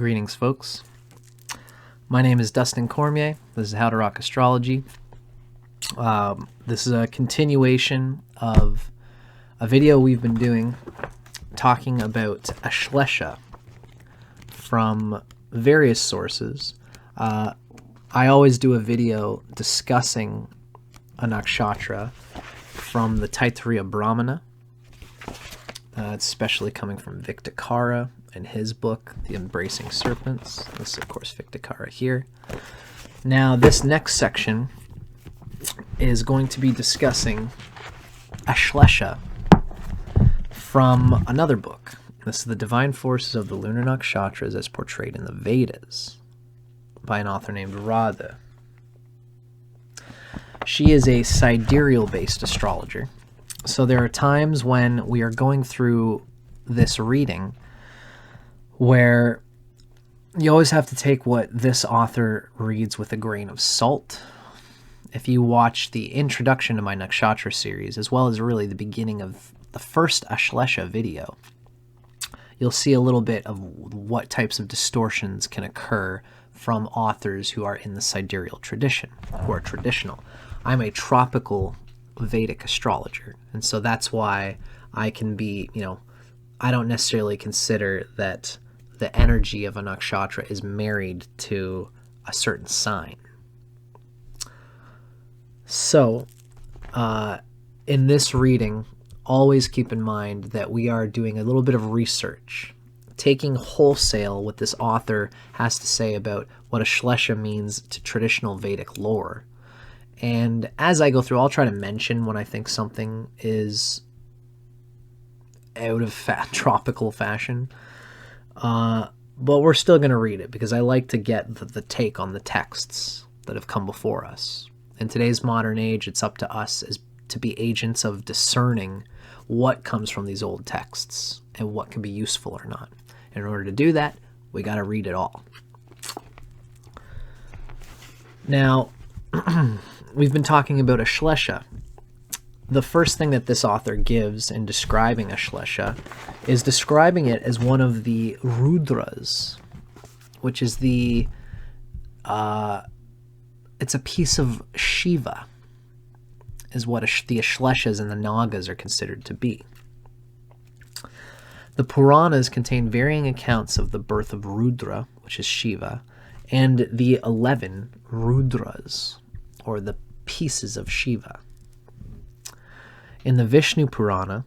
Greetings, folks. My name is Dustin Cormier. This is How to Rock Astrology. This is a continuation of a video we've been doing talking about Ashlesha from various sources. I always do a video discussing a nakshatra from the Taittiriya Brahmana, especially coming from Victakara in his book, The Embracing Serpents. This is, of course, Victakara here. Now, this next section is going to be discussing Ashlesha from another book. This is The Divine Forces of the Lunar Nakshatras as Portrayed in the Vedas by an author named Radha. She is a sidereal-based astrologer. So there are times when we are going through this reading where you always have to take what this author reads with a grain of salt. If you watch the introduction to my Nakshatra series, as well as really the beginning of the first Ashlesha video, you'll see a little bit of what types of distortions can occur from authors who are in the sidereal tradition, who are traditional. I'm a tropical Vedic astrologer, and so that's why I can be, I don't necessarily consider that the energy of a nakshatra is married to a certain sign. So, in this reading, always keep in mind that we are doing a little bit of research, taking wholesale what this author has to say about what Ashlesha means to traditional Vedic lore. And as I go through, I'll try to mention when I think something is out of tropical fashion. But we're still going to read it because I like to get the take on the texts that have come before us. In today's modern age, it's up to us as to be agents of discerning what comes from these old texts and what can be useful or not. In order to do that, we got to read it all. Now, we've been talking about Ashlesha. The first thing that this author gives in describing Ashlesha is describing it as one of the Rudras, which is it's a piece of Shiva, is what the Ashleshas and the Nagas are considered to be. The Puranas contain varying accounts of the birth of Rudra, which is Shiva, and the 11 Rudras, or the pieces of Shiva. In the Vishnu Purana,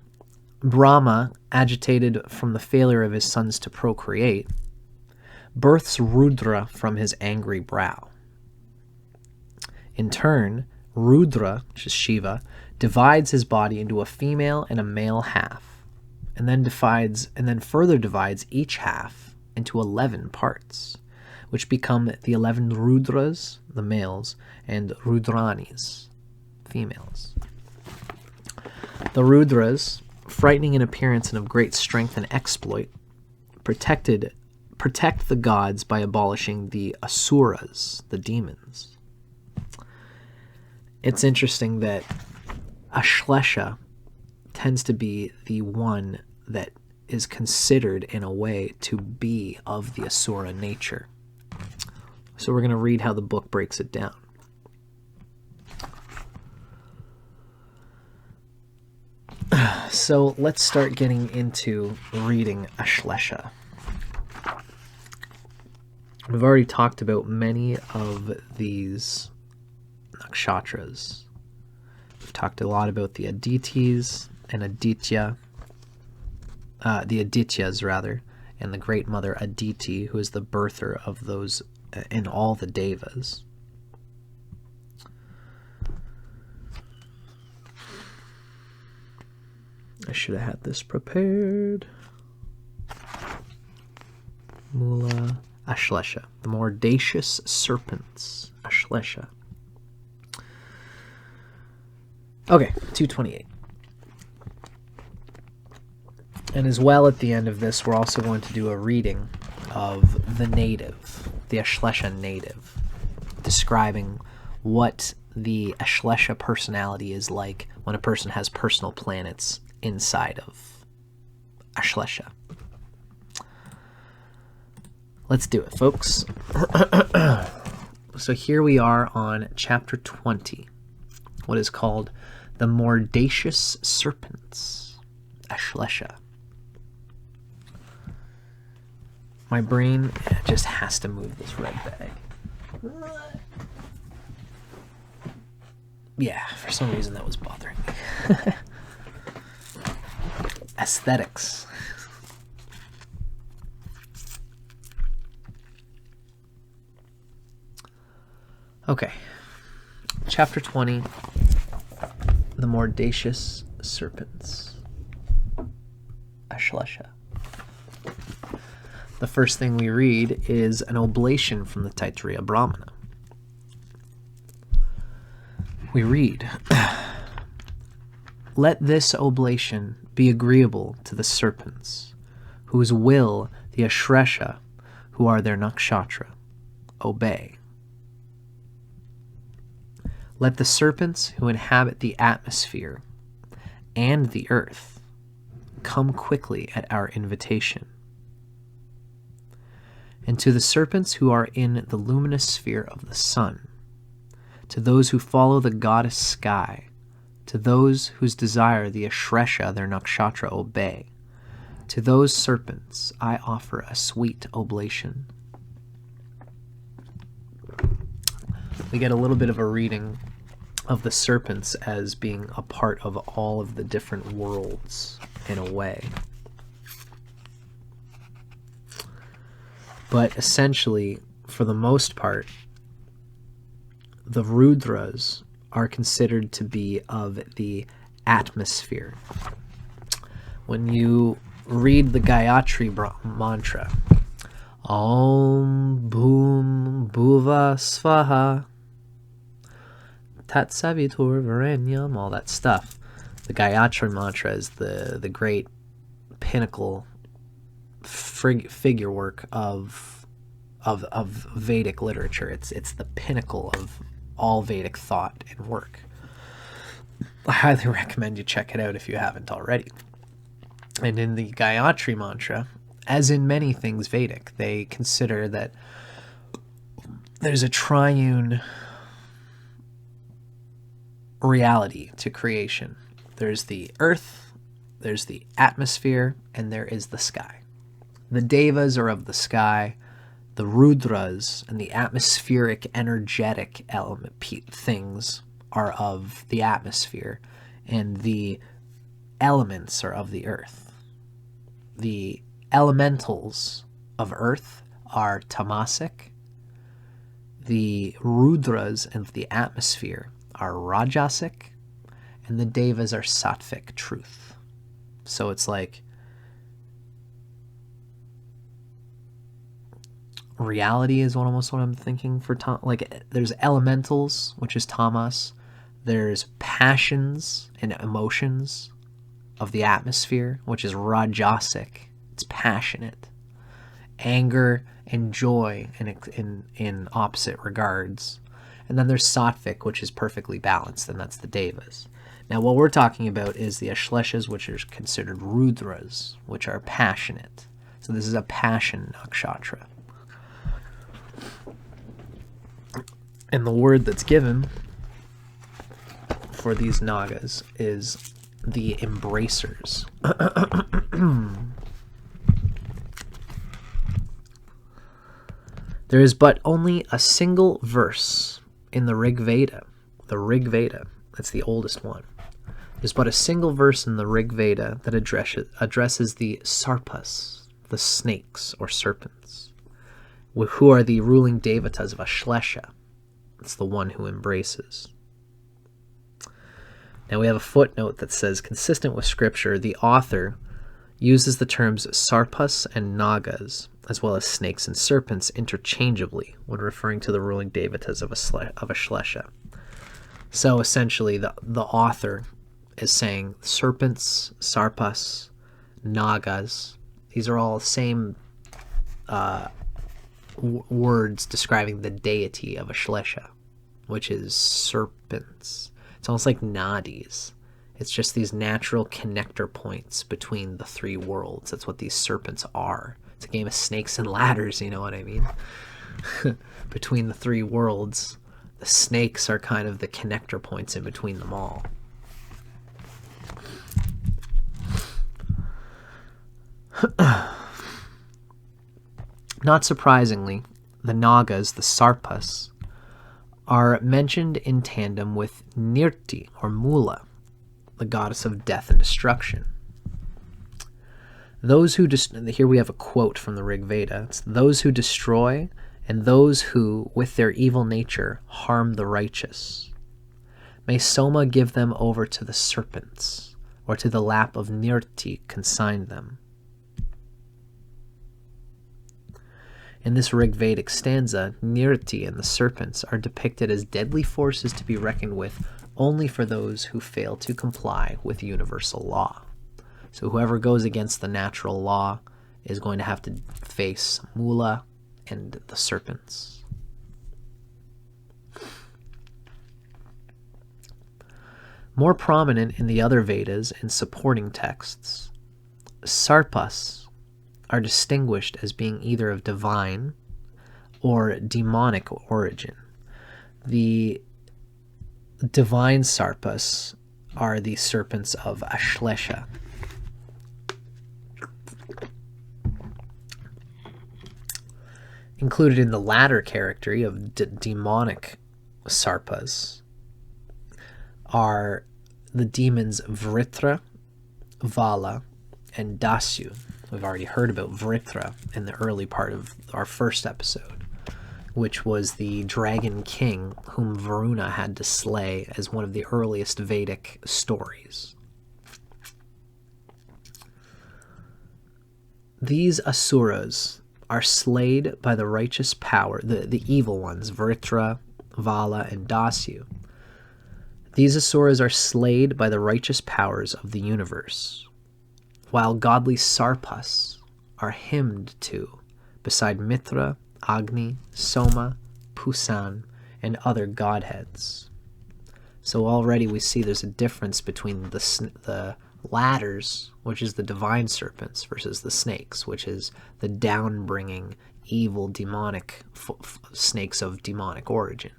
Brahma, agitated from the failure of his sons to procreate, births Rudra from his angry brow. In turn, Rudra, which is Shiva, divides his body into a female and a male half, and then further divides each half into 11 parts, which become the 11 Rudras, the males, and Rudranis, females. The Rudras, frightening in appearance and of great strength and exploit, protect the gods by abolishing the Asuras, the demons. It's interesting that Ashlesha tends to be the one that is considered in a way to be of the Asura nature. So we're going to read how the book breaks it down. So let's start getting into reading Ashlesha. We've already talked about many of these nakshatras. We've talked a lot about the Aditis and Aditya, the Adityas rather, and the Great Mother Aditi, who is the birther of those in all the Devas. I should have had this prepared. Mula Ashlesha, the mordacious serpents. Ashlesha. Okay, 228. And as well at the end of this, we're also going to do a reading of the native, the Ashlesha native, describing what the Ashlesha personality is like when a person has personal planets inside of Ashlesha. Let's do it, folks. So here we are on chapter 20, what is called the Mordacious Serpents, Ashlesha. My brain just has to move this red bag. Yeah, for some reason that was bothering me. Aesthetics. Okay, chapter 20, the Mordacious Serpents, Ashlesha. The first thing we read is an oblation from the Taittiriya Brahmana. We read, "Let this oblation be agreeable to the serpents, whose will the Ashlesha, who are their nakshatra, obey. Let the serpents who inhabit the atmosphere and the earth come quickly at our invitation. And to the serpents who are in the luminous sphere of the sun, to those who follow the goddess sky, to those whose desire the Ashlesha, their nakshatra, obey, to those serpents I offer a sweet oblation." We get a little bit of a reading of the serpents as being a part of all of the different worlds in a way. But essentially, for the most part, the Rudras are considered to be of the atmosphere. When you read the Gayatri mantra, Om Bhum Bhuva Svaha Tat Savitur Varenyam, all that stuff. The Gayatri mantra is the great pinnacle figure work of Vedic literature. It's the pinnacle of all Vedic thought and work. I highly recommend you check it out if you haven't already. And in the Gayatri mantra, as in many things Vedic, they consider that there's a triune reality to creation. There's the earth, there's the atmosphere, and there is the sky. The Devas are of the sky, the Rudras and the atmospheric energetic element things are of the atmosphere, and the elements are of the earth. The elementals of earth are tamasic. The Rudras of the atmosphere are rajasic, and the Devas are sattvic, truth. So it's like reality is almost what I'm thinking for like there's elementals, which is tamas. There's passions and emotions of the atmosphere, which is rajasic. It's passionate. Anger and joy in opposite regards. And then there's sattvic, which is perfectly balanced, and that's the Devas. Now, what we're talking about is the Ashleshas, which are considered Rudras, which are passionate. So this is a passion nakshatra. And the word that's given for these Nagas is the embracers. There is but only a single verse in the Rig Veda. The Rig Veda, that's the oldest one. There's but a single verse in the Rig Veda that addresses the sarpas, the snakes or serpents, who are the ruling devatas of Ashlesha. It's the one who embraces. Now we have a footnote that says, consistent with scripture, the author uses the terms sarpas and nagas, as well as snakes and serpents, interchangeably when referring to the ruling devatas of Ashlesha. So essentially, the author is saying serpents, sarpas, nagas. These are all the same words describing the deity of Ashlesha, which is serpents. It's almost like nadis. It's just these natural connector points between the three worlds. That's what these serpents are. It's a game of snakes and ladders, you know what I mean? Between the three worlds, the snakes are kind of the connector points in between them all. Not surprisingly, the Nagas, the Sarpas, are mentioned in tandem with Nirti, or Mula, the goddess of death and destruction. Those who here we have a quote from the Rig Veda. It's those who destroy and those who, with their evil nature, harm the righteous. May Soma give them over to the serpents, or to the lap of Nirti consign them. In this Rig Vedic stanza, Nirti and the serpents are depicted as deadly forces to be reckoned with only for those who fail to comply with universal law. So whoever goes against the natural law is going to have to face Mula and the serpents. More prominent in the other Vedas and supporting texts, Sarpas are distinguished as being either of divine or demonic origin. The divine Sarpas are the serpents of Ashlesha. Included in the latter category of demonic Sarpas are the demons Vritra, Vala, and Dasyu. We've already heard about Vritra in the early part of our first episode, which was the dragon king whom Varuna had to slay as one of the earliest Vedic stories. These asuras are slayed by the righteous power, the evil ones, Vritra, Vala, and Dasyu. These asuras are slayed by the righteous powers of the universe, while godly Sarpas are hymned to beside Mitra, Agni, Soma, Pusan, and other godheads. So already we see there's a difference between the ladders, which is the divine serpents, versus the snakes, which is the down-bringing, evil, demonic snakes of demonic origin.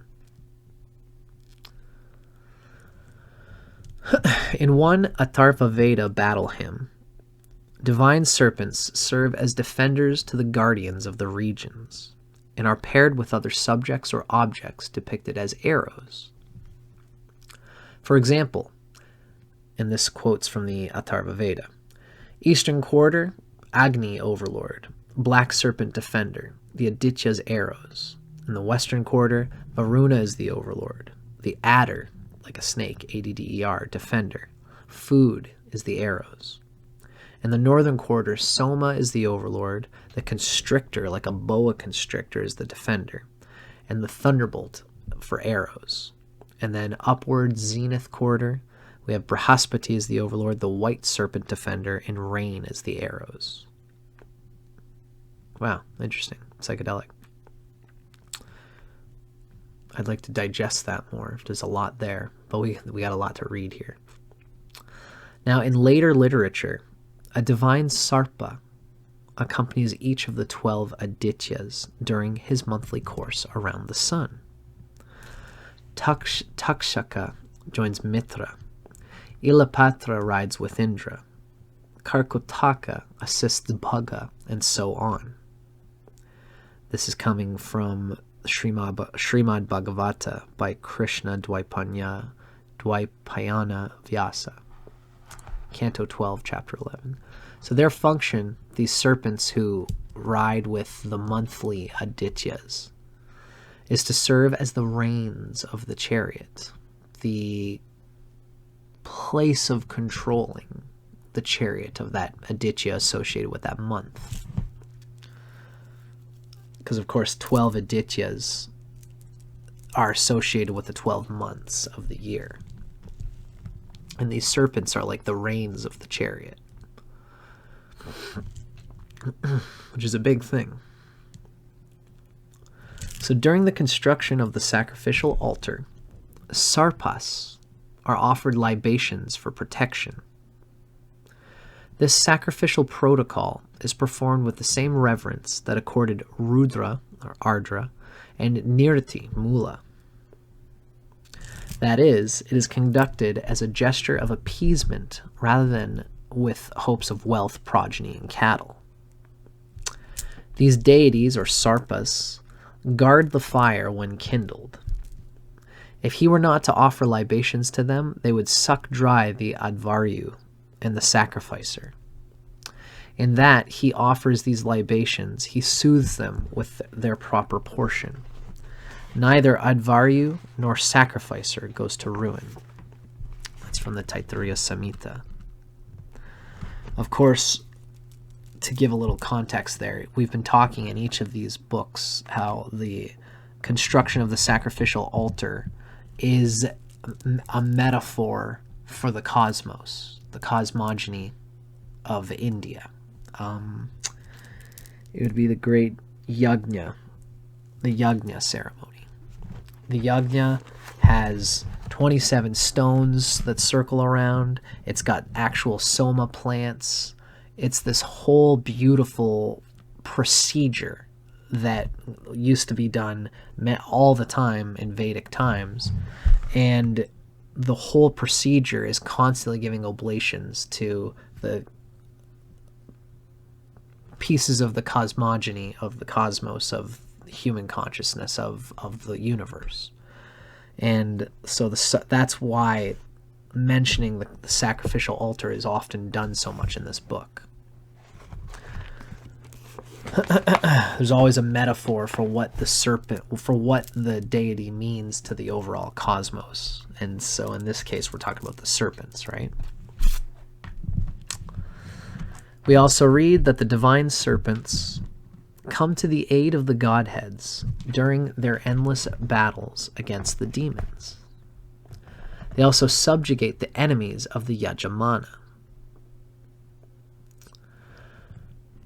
In one Atharva Veda battle hymn, divine serpents serve as defenders to the guardians of the regions and are paired with other subjects or objects depicted as arrows. For example, and this quotes from the Atharva Veda, Eastern Quarter, Agni Overlord, Black Serpent Defender, the Aditya's arrows. In the Western Quarter, Varuna is the Overlord, the Adder, like a snake, ADDER, Defender. Food is the arrows. In the Northern Quarter, Soma is the Overlord, the Constrictor, like a boa constrictor, is the Defender, and the Thunderbolt for arrows. And then upward Zenith Quarter, we have Brihaspati as the Overlord, the White Serpent Defender, and Rain as the arrows. Wow, interesting. Psychedelic. I'd like to digest that more. There's a lot there, but we got a lot to read here. Now, in later literature, a divine Sarpa accompanies each of the 12 Adityas during his monthly course around the sun. Takshaka joins Mitra. Ilapatra rides with Indra. Karkotaka assists Bhaga, and so on. This is coming from Srimad Bhagavata by Krishna Dvaipayana Vyasa, Canto 12, Chapter 11. So their function, these serpents who ride with the monthly Adityas, is to serve as the reins of the chariot, the place of controlling the chariot of that Aditya associated with that month. Because, of course, 12 Adityas are associated with the 12 months of the year. And these serpents are like the reins of the chariot, which is a big thing. So during the construction of the sacrificial altar, Sarpas are offered libations for protection. This sacrificial protocol is performed with the same reverence that accorded Rudra, or Ardra, and Nirti, Mula. That is, it is conducted as a gesture of appeasement rather than with hopes of wealth, progeny, and cattle. These deities, or sarpas, guard the fire when kindled. If he were not to offer libations to them, they would suck dry the advaryu and the sacrificer. In that he offers these libations, he soothes them with their proper portion. Neither advaryu nor sacrificer goes to ruin. That's from the Taittiriya Samhita. Of course, to give a little context there, we've been talking in each of these books how the construction of the sacrificial altar is a metaphor for the cosmos, the cosmogony of India. It would be the great yajna, the yajna ceremony. The yajna has 27 stones that circle around. It's got actual soma plants. It's this whole beautiful procedure that used to be done all the time in Vedic times. And the whole procedure is constantly giving oblations to the pieces of the cosmogony of the cosmos, of human consciousness, of the universe. And so that's why mentioning the sacrificial altar is often done so much in this book. There's always a metaphor for what the deity means to the overall cosmos. And so in this case, we're talking about the serpents, right? We also read that the divine serpents come to the aid of the godheads during their endless battles against the demons. They also subjugate the enemies of the Yajamana.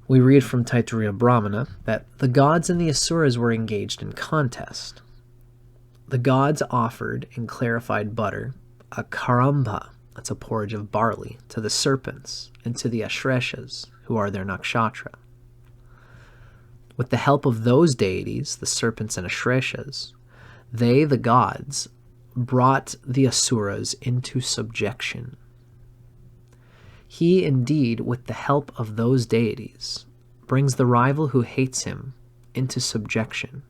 We read from Taittiriya Brahmana that the gods and the asuras were engaged in contest. The gods offered in clarified butter a karamba, that's a porridge of barley, to the serpents and to the Ashleshas, who are their nakshatra. With the help of those deities, the serpents and Ashleshas, they, the gods, brought the asuras into subjection. He, indeed, with the help of those deities, brings the rival who hates him into subjection,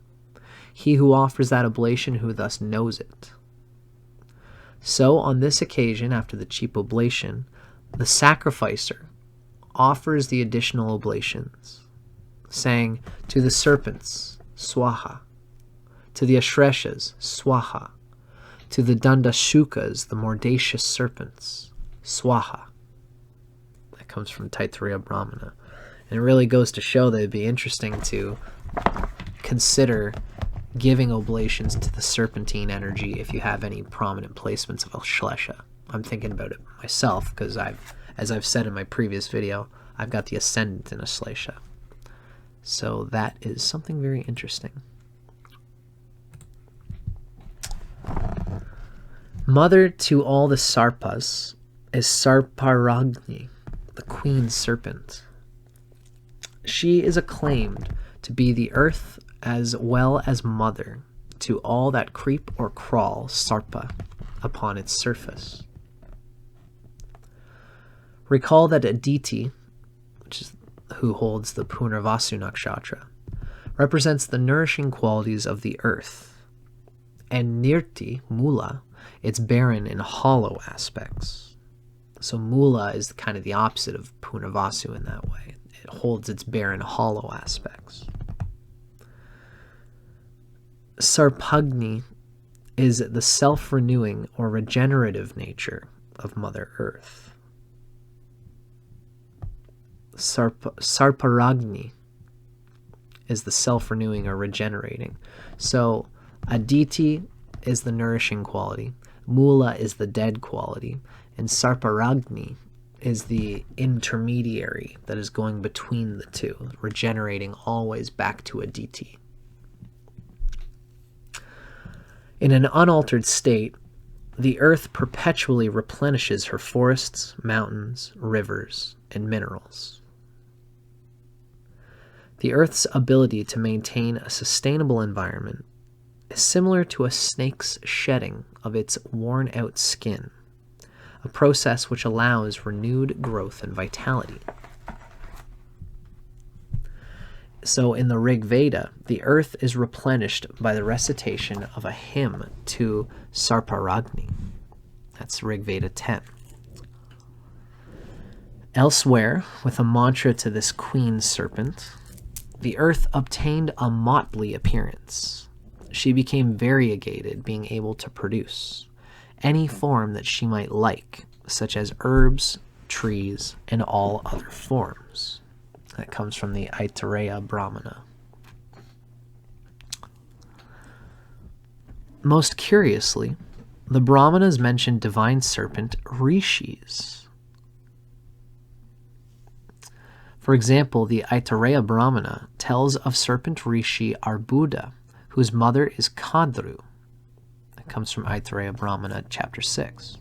he who offers that oblation who thus knows it. So, on this occasion, after the cheap oblation, the sacrificer offers the additional oblations, saying, to the serpents, swaha, to the Ashleshas, swaha, to the Dandashukas, the mordacious serpents, swaha. That comes from Taittiriya Brahmana. And it really goes to show that it'd be interesting to consider giving oblations to the serpentine energy if you have any prominent placements of Ashlesha. I'm thinking about it myself because as I've said in my previous video, I've got the ascendant in Ashlesha. So that is something very interesting. Mother to all the Sarpas is Sarparagni, the queen serpent. She is acclaimed to be the earth as well as mother to all that creep or crawl Sarpa upon its surface. Recall that Aditi, which is who holds the Punarvasu Nakshatra, represents the nourishing qualities of the earth, and Nirti, Mula, its barren and hollow aspects. So Mula is kind of the opposite of Punarvasu in that way. It holds its barren, hollow aspects. Sarpagni is the self-renewing or regenerative nature of Mother Earth. Sarparagni is the self-renewing or regenerating. So Aditi is the nourishing quality, Mula is the dead quality, and Sarparagni is the intermediary that is going between the two, regenerating always back to Aditi. In an unaltered state, the earth perpetually replenishes her forests, mountains, rivers, and minerals. The Earth's ability to maintain a sustainable environment is similar to a snake's shedding of its worn-out skin, a process which allows renewed growth and vitality. So in the Rig Veda, the earth is replenished by the recitation of a hymn to Sarparagni. That's Rig Veda 10. Elsewhere, with a mantra to this queen serpent, the earth obtained a motley appearance. She became variegated, being able to produce any form that she might like, such as herbs, trees, and all other forms. That comes from the Aitareya Brahmana. Most curiously, the Brahmanas mention divine serpent rishis. For example, the Aitareya Brahmana tells of serpent rishi Arbuda, whose mother is Kadru. That comes from Aitareya Brahmana, chapter 6.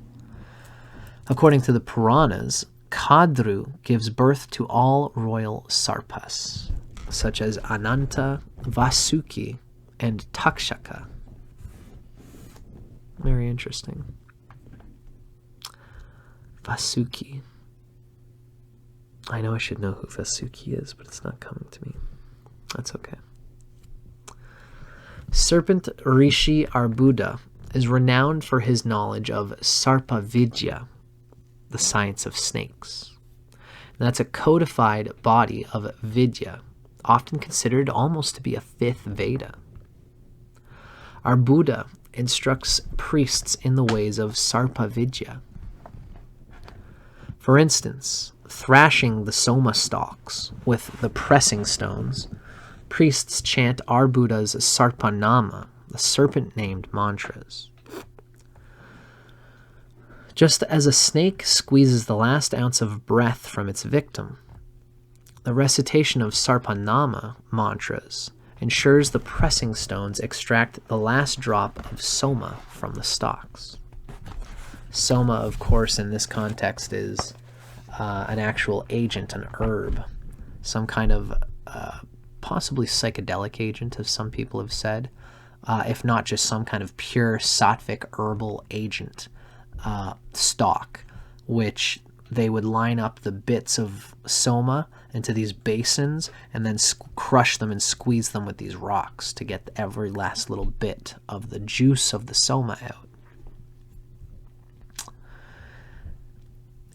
According to the Puranas, Kadru gives birth to all royal sarpas, such as Ananta, Vasuki, and Takshaka. Very interesting. Vasuki. I know I should know who Vasuki is, but it's not coming to me. That's okay. Serpent Rishi Arbuda is renowned for his knowledge of Sarpa Vidya, the science of snakes. And that's a codified body of Vidya, often considered almost to be a fifth Veda. Arbuda instructs priests in the ways of Sarpa Vidya. For instance, thrashing the soma stalks with the pressing stones, priests chant Arbuda's Sarpanama, the serpent-named mantras. Just as a snake squeezes the last ounce of breath from its victim, the recitation of Sarpanama mantras ensures the pressing stones extract the last drop of soma from the stalks. Soma, of course, in this context is an actual agent, an herb, some kind of possibly psychedelic agent, as some people have said, if not just some kind of pure sattvic herbal agent stalk, which they would line up the bits of soma into these basins and then crush them and squeeze them with these rocks to get every last little bit of the juice of the soma out.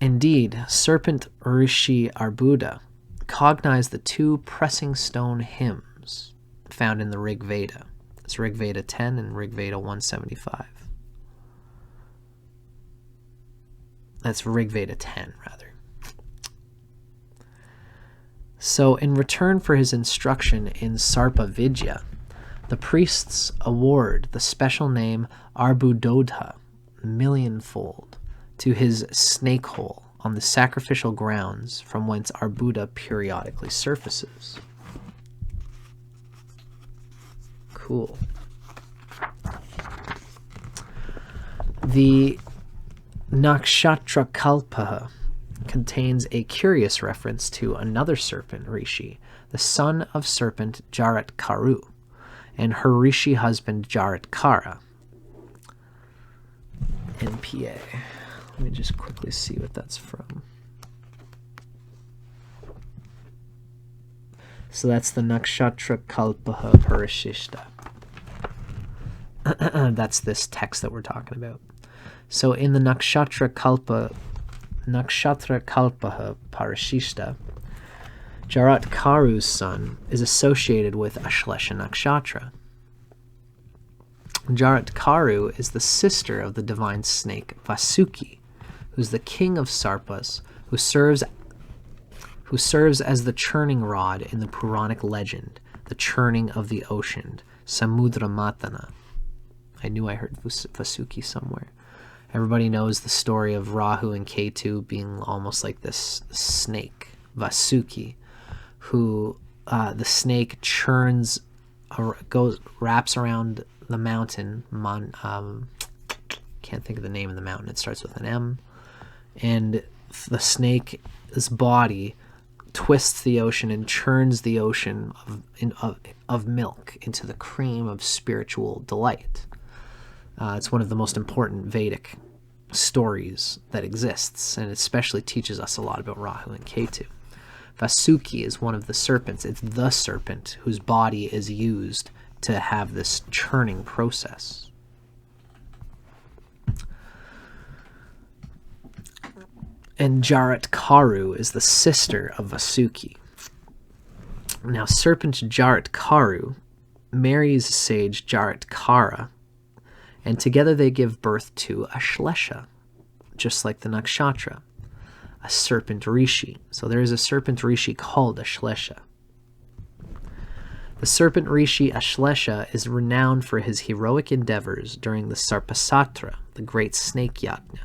Indeed, serpent Rishi Arbuda cognized the two pressing stone hymns found in the Rig Veda. It's Rig Veda 10 and Rig Veda 175. That's Rig Veda 10, rather. So, in return for his instruction in Sarpa Vidya, the priests award the special name Arbudodha, millionfold, to his snake hole on the sacrificial grounds from whence Arbuda periodically surfaces. Cool. The Nakshatra Kalpa contains a curious reference to another serpent rishi, the son of serpent Jarat Karu, and her rishi husband Jarat Kara. NPA. Let me just quickly see what that's from. So that's the Nakshatra Kalpaha Parashishta. That's this text that we're talking about. So in the Nakshatra Kalpaha Parashishta, Jarat Karu's son is associated with Ashlesha Nakshatra. Jarat Karu is the sister of the divine snake Vasuki, who's the king of Sarpas, who serves as the churning rod in the Puranic legend, the churning of the ocean, Samudra Matana. I knew I heard Vasuki somewhere. Everybody knows the story of Rahu and Ketu being almost like this snake, Vasuki, who the snake churns, wraps around the mountain. Can't think of the name of the mountain. It starts with an M. And the snake's body twists the ocean and churns the ocean of milk into the cream of spiritual delight. It's one of the most important Vedic stories that exists, and it especially teaches us a lot about Rahu and Ketu. Vasuki is one of the serpents. It's the serpent whose body is used to have this churning process. And Jarat Karu is the sister of Vasuki. Now, serpent Jarat Karu marries sage Jarat Kara, and together they give birth to Ashlesha, just like the Nakshatra, a serpent rishi. So there is a serpent rishi called Ashlesha. The serpent rishi Ashlesha is renowned for his heroic endeavors during the Sarpasatra, the great snake yajna.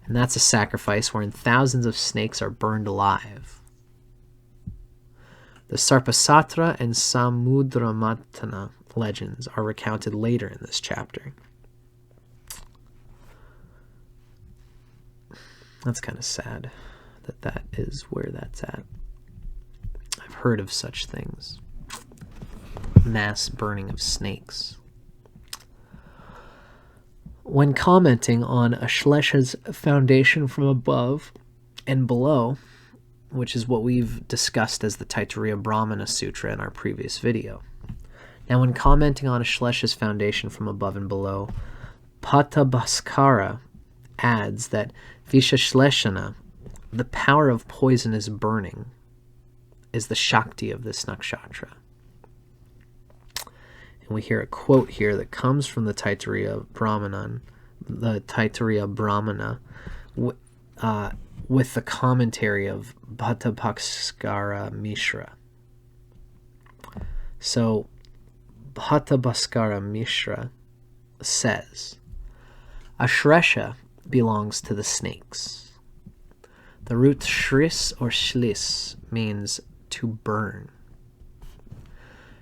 And that's a sacrifice wherein thousands of snakes are burned alive. The Sarpasatra and Samudramatana legends are recounted later in this chapter. That's kind of sad that that is where that's at. I've heard of such things. Mass burning of snakes. When commenting on Ashlesha's foundation from above and below, which is what we've discussed as the Taittiriya Brahmana Sutra in our previous video. Now, when commenting on Ashlesha's foundation from above and below, Pattabhaskara adds that Vishashleshana, the power of poisonous burning, is the Shakti of this nakshatra. And we hear a quote here that comes from the Taittiriya Brahmana, with the commentary of Pattabhaskara Mishra. So, Pattabhaskara Mishra says, Ashlesha belongs to the snakes. The root shris or shlis means to burn.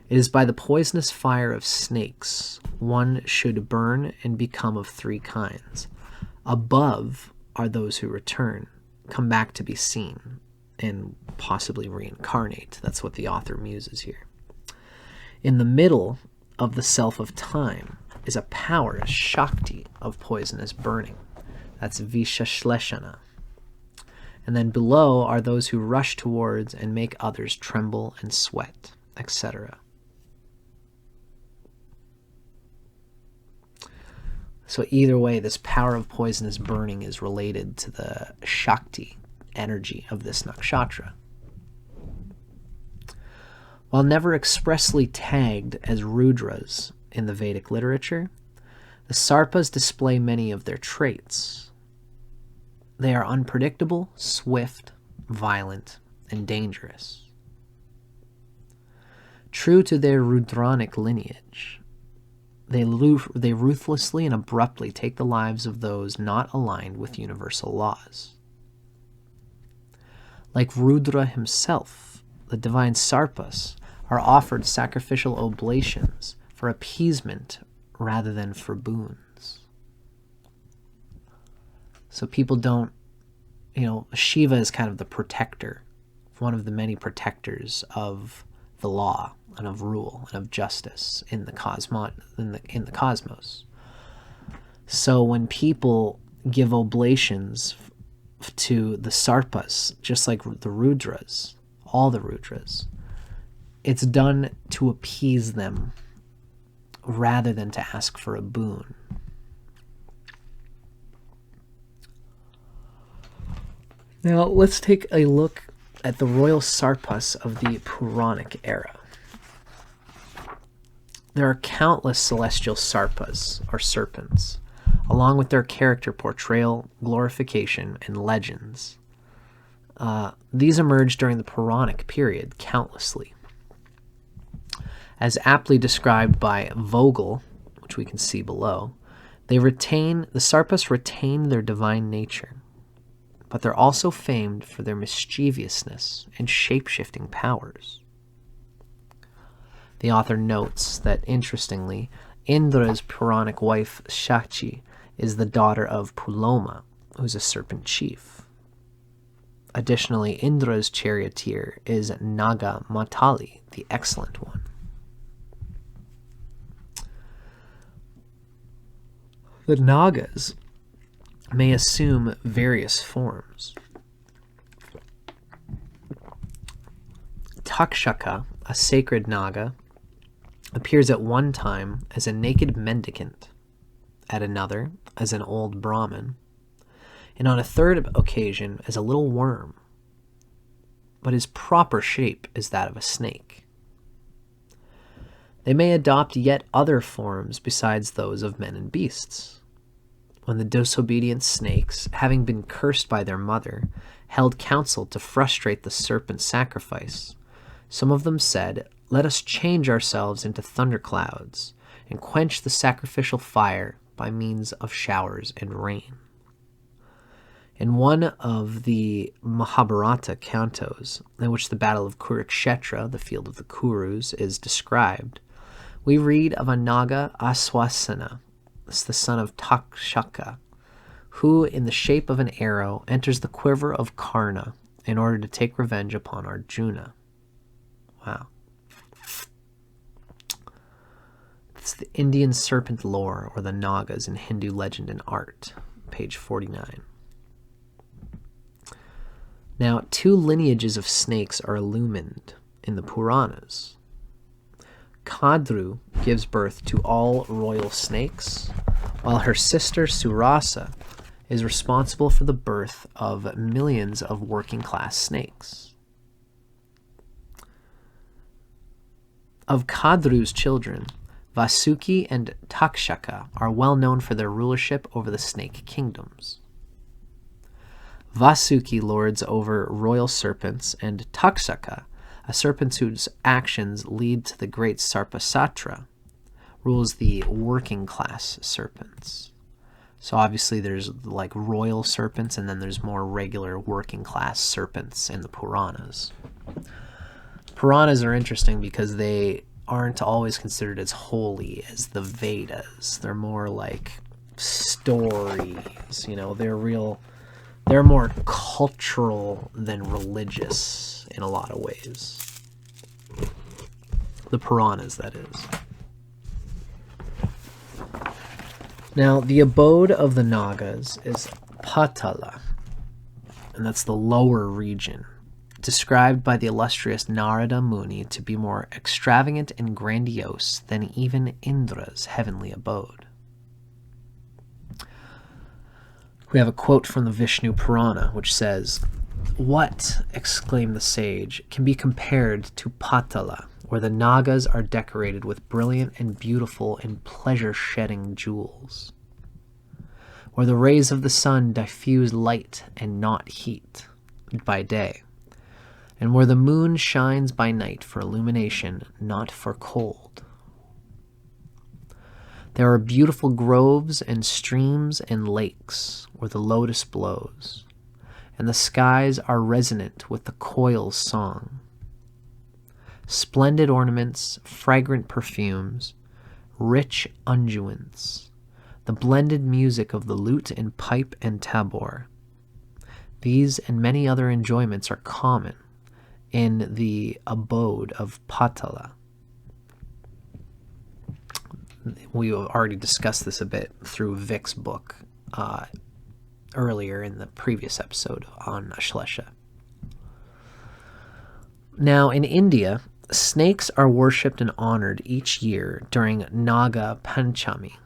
It is by the poisonous fire of snakes one should burn and become of three kinds. Above are those who return, come back to be seen, and possibly reincarnate. That's what the author muses here. In the middle of the self of time is a power, a Shakti of poisonous burning. That's Vishashleshana. And then below are those who rush towards and make others tremble and sweat, etc. So either way, this power of poisonous burning is related to the Shakti energy of this nakshatra. While never expressly tagged as Rudras in the Vedic literature, the Sarpas display many of their traits. They are unpredictable, swift, violent, and dangerous. True to their Rudranic lineage, they ruthlessly and abruptly take the lives of those not aligned with universal laws. Like Rudra himself, the divine Sarpas are offered sacrificial oblations for appeasement rather than for boons. So people don't, Shiva is kind of the protector, one of the many protectors of the law and of rule and of justice in the cosmos. So when people give oblations to the Sarpas, just like the Rudras, all the Rudras, it's done to appease them rather than to ask for a boon. Now let's take a look at the royal Sarpas of the Puranic era. There are countless celestial Sarpas, or serpents, along with their character portrayal, glorification, and legends. These emerged during the Puranic period countlessly. As aptly described by Vogel, which we can see below, the Sarpas retain their divine nature, but they're also famed for their mischievousness and shape-shifting powers. The author notes that, interestingly, Indra's Puranic wife Shakti is the daughter of Puloma, who's a serpent chief. Additionally, Indra's charioteer is Naga Matali, the excellent one. The Nagas may assume various forms. Takshaka, a sacred Naga, appears at one time as a naked mendicant, at another as an old Brahmin, and on a third occasion as a little worm, but his proper shape is that of a snake. They may adopt yet other forms besides those of men and beasts. When the disobedient snakes, having been cursed by their mother, held council to frustrate the serpent sacrifice, some of them said, "Let us change ourselves into thunderclouds and quench the sacrificial fire by means of showers and rain." In one of the Mahabharata cantos, in which the battle of Kurukshetra, the field of the Kurus, is described, we read of a Naga Aswasena, the son of Takshaka, who, in the shape of an arrow, enters the quiver of Karna in order to take revenge upon Arjuna. Wow. It's the Indian serpent lore, or the Nagas in Hindu legend and art, page 49. Now, 2 lineages of snakes are illumined in the Puranas. Kadru gives birth to all royal snakes, while her sister Surasa is responsible for the birth of millions of working-class snakes. Of Kadru's children, Vasuki and Takshaka are well known for their rulership over the snake kingdoms. Vasuki lords over royal serpents, and Takshaka, a serpent whose actions lead to the great Sarpasatra, rules the working-class serpents. So obviously there's like royal serpents, and then there's more regular working-class serpents in the Puranas. Puranas are interesting because they aren't always considered as holy as the Vedas. They're more like stories, they're more cultural than religious in a lot of ways. The Puranas, that is. Now, the abode of the Nagas is Patala, and that's the lower region, described by the illustrious Narada Muni to be more extravagant and grandiose than even Indra's heavenly abode. We have a quote from the Vishnu Purana, which says, "What," exclaimed the sage, "can be compared to Patala, where the Nagas are decorated with brilliant and beautiful and pleasure-shedding jewels, where the rays of the sun diffuse light and not heat by day, and where the moon shines by night for illumination, not for cold. There are beautiful groves and streams and lakes where the lotus blows, and the skies are resonant with the koil's song. Splendid ornaments, fragrant perfumes, rich unguents, the blended music of the lute and pipe and tabor. These and many other enjoyments are common in the abode of Patala." We already discussed this a bit through Vic's book earlier in the previous episode on Ashlesha. Now, in India, snakes are worshipped and honored each year during Naga Panchami.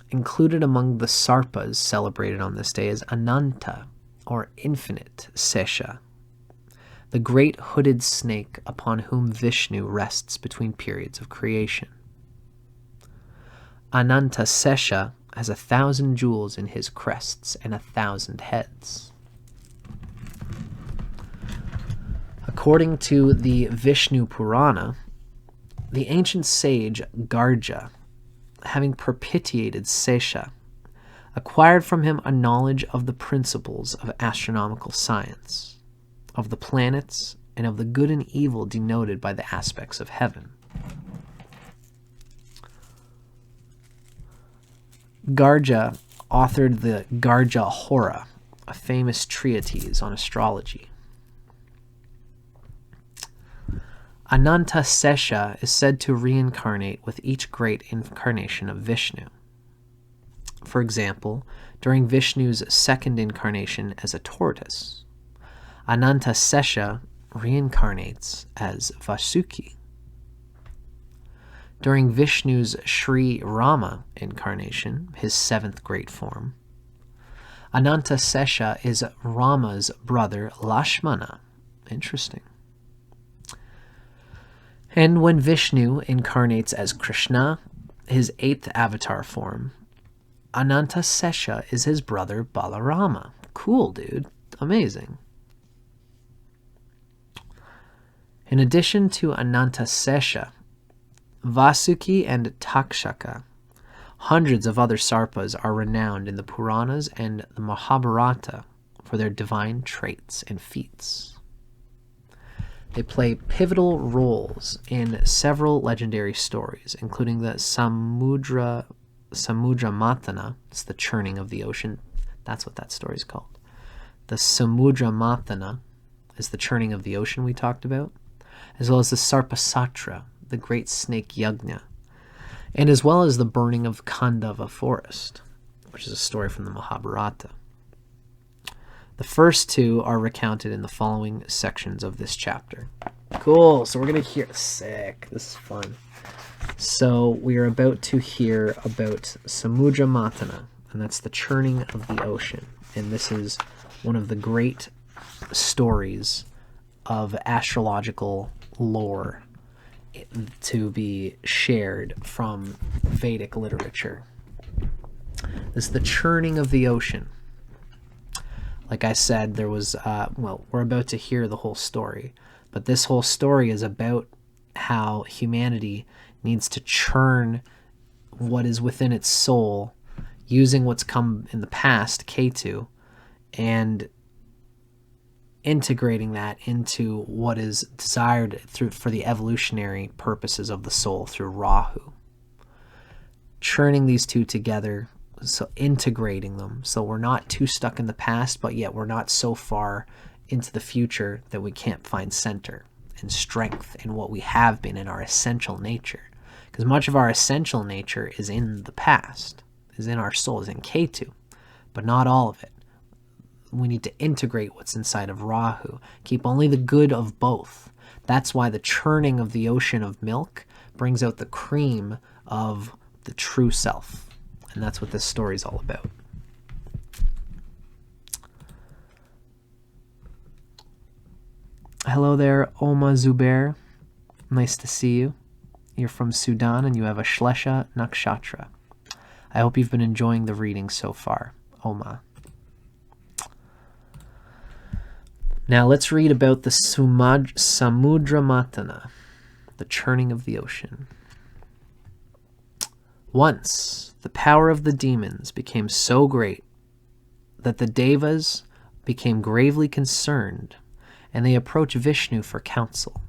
Included among the Sarpas celebrated on this day is Ananta, or infinite Sesha, the great hooded snake upon whom Vishnu rests between periods of creation. Ananta Sesha has 1,000 jewels in his crests and 1,000 heads. According to the Vishnu Purana, the ancient sage Garja, having propitiated Sesha, acquired from him a knowledge of the principles of astronomical science, of the planets, and of the good and evil denoted by the aspects of heaven. Garja authored the Garja Hora, a famous treatise on astrology. Anantasesha is said to reincarnate with each great incarnation of Vishnu. For example, during Vishnu's second incarnation as a tortoise, Anantasesha reincarnates as Vasuki. During Vishnu's Sri Rama incarnation, his seventh great form, Anantasesha is Rama's brother Lakshmana. Interesting. And when Vishnu incarnates as Krishna, his eighth avatar form, Anantasesha is his brother Balarama. Cool, dude. Amazing. In addition to Anantasesha, Vasuki and Takshaka, hundreds of other Sarpas are renowned in the Puranas and the Mahabharata for their divine traits and feats. They play pivotal roles in several legendary stories, including the Samudra Mathana. It's the churning of the ocean. That's what that story is called. The Samudra Mathana is the churning of the ocean we talked about, as well as the Sarpasatra, the great snake Yagna, and as well as the burning of Khandava forest, which is a story from the Mahabharata. The first two are recounted in the following sections of this chapter. Cool, so we're going to hear... Sick, this is fun. So we are about to hear about Samudra Mathana, and that's the churning of the ocean. And this is one of the great stories of astrological lore to be shared from Vedic literature. This is the churning of the ocean. Like I said, there was, we're about to hear the whole story, but this whole story is about how humanity needs to churn what is within its soul using what's come in the past, Ketu, and integrating that into what is desired for the evolutionary purposes of the soul through Rahu. Churning these two together, so integrating them, so we're not too stuck in the past, but yet we're not so far into the future that we can't find center and strength in what we have been in our essential nature. Because much of our essential nature is in the past, is in our soul, is in Ketu, but not all of it. We need to integrate what's inside of Rahu. Keep only the good of both. That's why the churning of the ocean of milk brings out the cream of the true self. And that's what this story is all about. Hello there, Oma Zubair. Nice to see you. You're from Sudan and you have Ashlesha Nakshatra. I hope you've been enjoying the reading so far, Oma. Now let's read about the Samudra Mathana, the churning of the ocean. Once, the power of the demons became so great that the Devas became gravely concerned, and they approached Vishnu for counsel.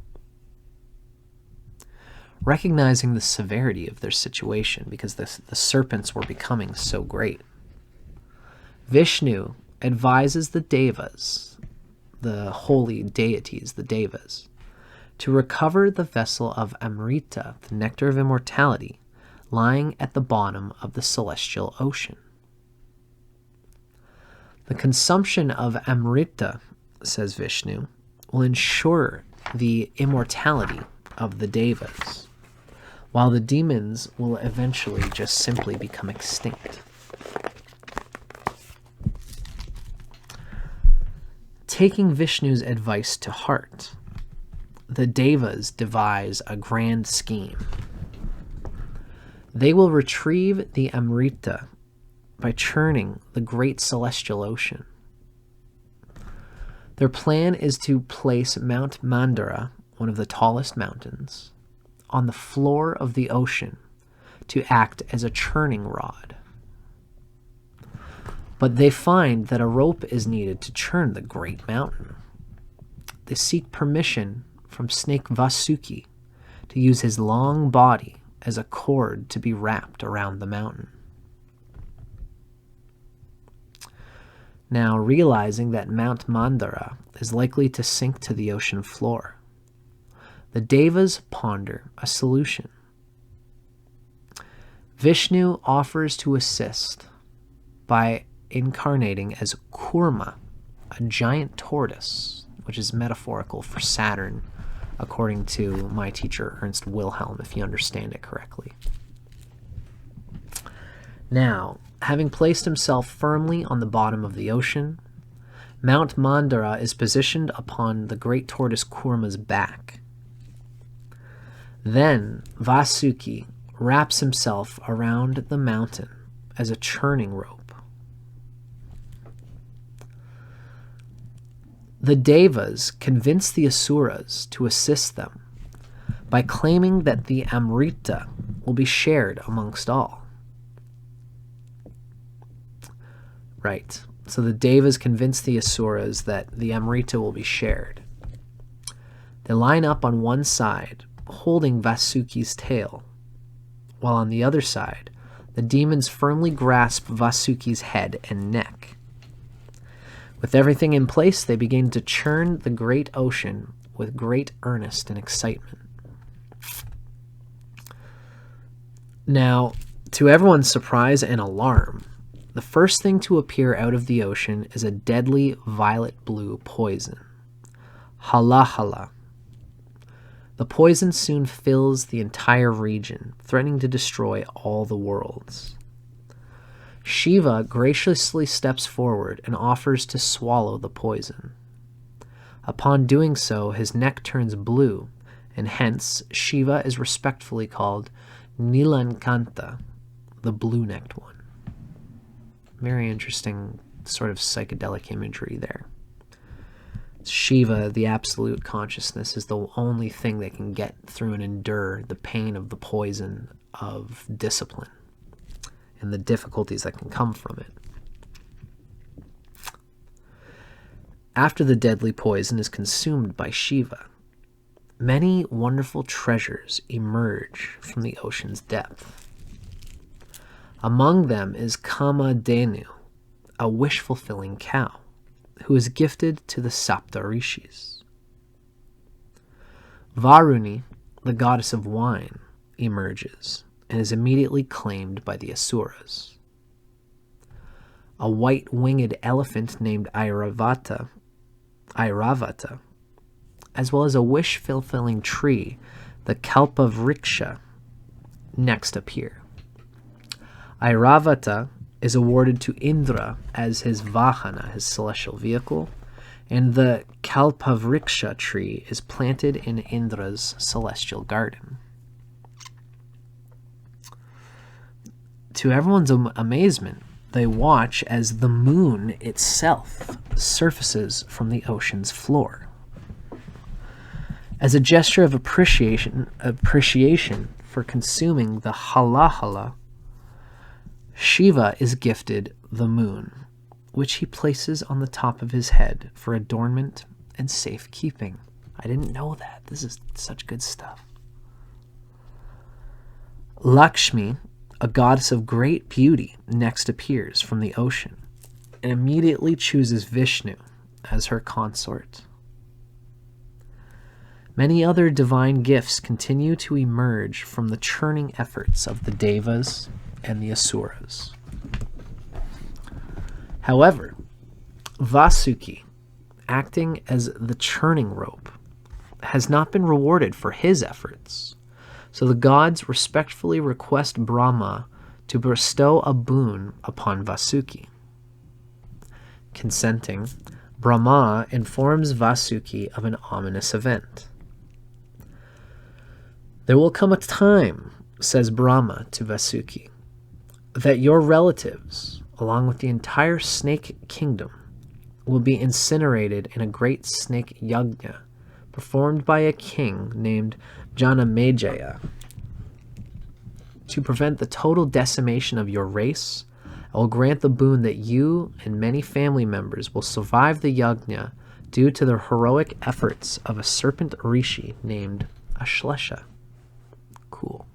Recognizing the severity of their situation, because the serpents were becoming so great, Vishnu advises the Devas, the holy deities, the Devas, to recover the vessel of Amrita, the nectar of immortality, lying at the bottom of the celestial ocean. The consumption of Amrita, says Vishnu, will ensure the immortality of the Devas, while the demons will eventually just simply become extinct. Taking Vishnu's advice to heart, the Devas devise a grand scheme. They will retrieve the Amrita by churning the great celestial ocean. Their plan is to place Mount Mandara, one of the tallest mountains, on the floor of the ocean to act as a churning rod. But they find that a rope is needed to churn the great mountain. They seek permission from Snake Vasuki to use his long body as a cord to be wrapped around the mountain. Now, realizing that Mount Mandara is likely to sink to the ocean floor, the Devas ponder a solution. Vishnu offers to assist by incarnating as Kurma, a giant tortoise, which is metaphorical for Saturn, according to my teacher Ernst Wilhelm, if you understand it correctly. Now, having placed himself firmly on the bottom of the ocean, Mount Mandara is positioned upon the great tortoise Kurma's back. Then Vasuki wraps himself around the mountain as a churning rope. The Devas convince the Asuras to assist them by claiming that the Amrita will be shared amongst all. Right, so the Devas convince the Asuras that the Amrita will be shared. They line up on one side, holding Vasuki's tail, while on the other side, the demons firmly grasp Vasuki's head and neck. With everything in place, they begin to churn the great ocean with great earnest and excitement. Now, to everyone's surprise and alarm, the first thing to appear out of the ocean is a deadly violet-blue poison, halahala. The poison soon fills the entire region, threatening to destroy all the worlds. Shiva graciously steps forward and offers to swallow the poison. Upon doing so, his neck turns blue, and hence Shiva is respectfully called Nilankanta, the blue-necked one. Very interesting sort of psychedelic imagery there. Shiva, the absolute consciousness, is the only thing that can get through and endure the pain of the poison of discipline and the difficulties that can come from it. After the deadly poison is consumed by Shiva, many wonderful treasures emerge from the ocean's depth. Among them is Kamadhenu, a wish-fulfilling cow, who is gifted to the Sapta Rishis. Varuni, the goddess of wine, emerges and is immediately claimed by the Asuras. A white-winged elephant named Airavata, as well as a wish-fulfilling tree, the Kalpavriksha, next appear. Airavata is awarded to Indra as his Vahana, his celestial vehicle, and the Kalpavriksha tree is planted in Indra's celestial garden. To everyone's amazement, they watch as the moon itself surfaces from the ocean's floor. As a gesture of appreciation for consuming the halahala, Shiva is gifted the moon, which he places on the top of his head for adornment and safekeeping. I didn't know that. This is such good stuff. Lakshmi, a goddess of great beauty, next appears from the ocean and immediately chooses Vishnu as her consort. Many other divine gifts continue to emerge from the churning efforts of the Devas and the Asuras. However, Vasuki, acting as the churning rope, has not been rewarded for his efforts, so the gods respectfully request Brahma to bestow a boon upon Vasuki. Consenting, Brahma informs Vasuki of an ominous event. There will come a time, says Brahma to Vasuki, that your relatives, along with the entire snake kingdom, will be incinerated in a great snake yajna performed by a king named Janamejaya. To prevent the total decimation of your race, I will grant the boon that you and many family members will survive the yajna due to the heroic efforts of a serpent rishi named Ashlesha. Cool.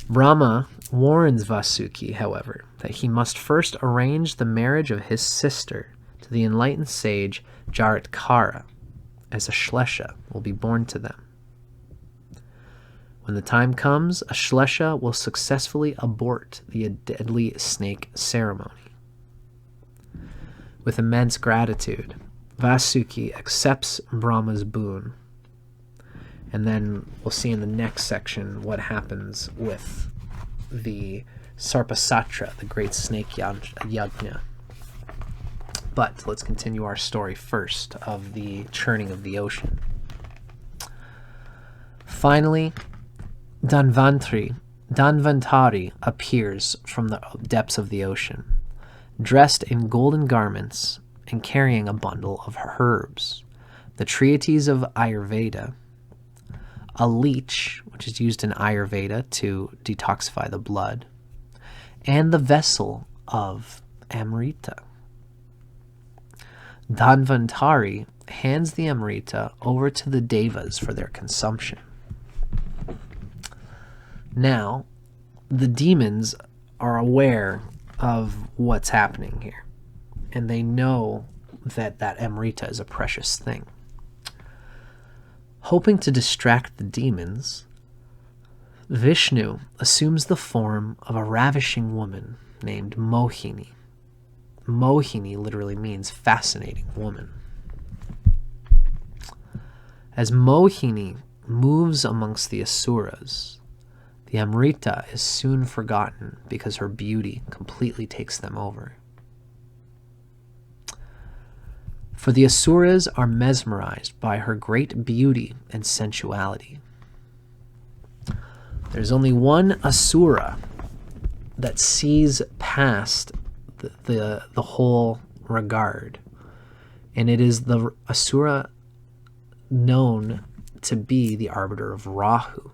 Brahma warns Vasuki, however, that he must first arrange the marriage of his sister to the enlightened sage Jaratkara, as Ashlesha will be born to them. When the time comes, Ashlesha will successfully abort the deadly snake ceremony. With immense gratitude, Vasuki accepts Brahma's boon. And then we'll see in the next section what happens with the Sarpasatra, the great snake yajna. But let's continue our story first of the churning of the ocean. Finally, Dhanvantari appears from the depths of the ocean, dressed in golden garments and carrying a bundle of herbs, the treatise of Ayurveda, a leech, which is used in Ayurveda to detoxify the blood, and the vessel of Amrita. Dhanvantari hands the Amrita over to the Devas for their consumption. Now, the demons are aware of what's happening here, and they know that Amrita is a precious thing. Hoping to distract the demons, Vishnu assumes the form of a ravishing woman named Mohini. Mohini literally means fascinating woman. As Mohini moves amongst the Asuras, the Amrita is soon forgotten because her beauty completely takes them over. For the Asuras are mesmerized by her great beauty and sensuality. There's only one Asura that sees past the whole regard, and it is the Asura known to be the arbiter of Rahu.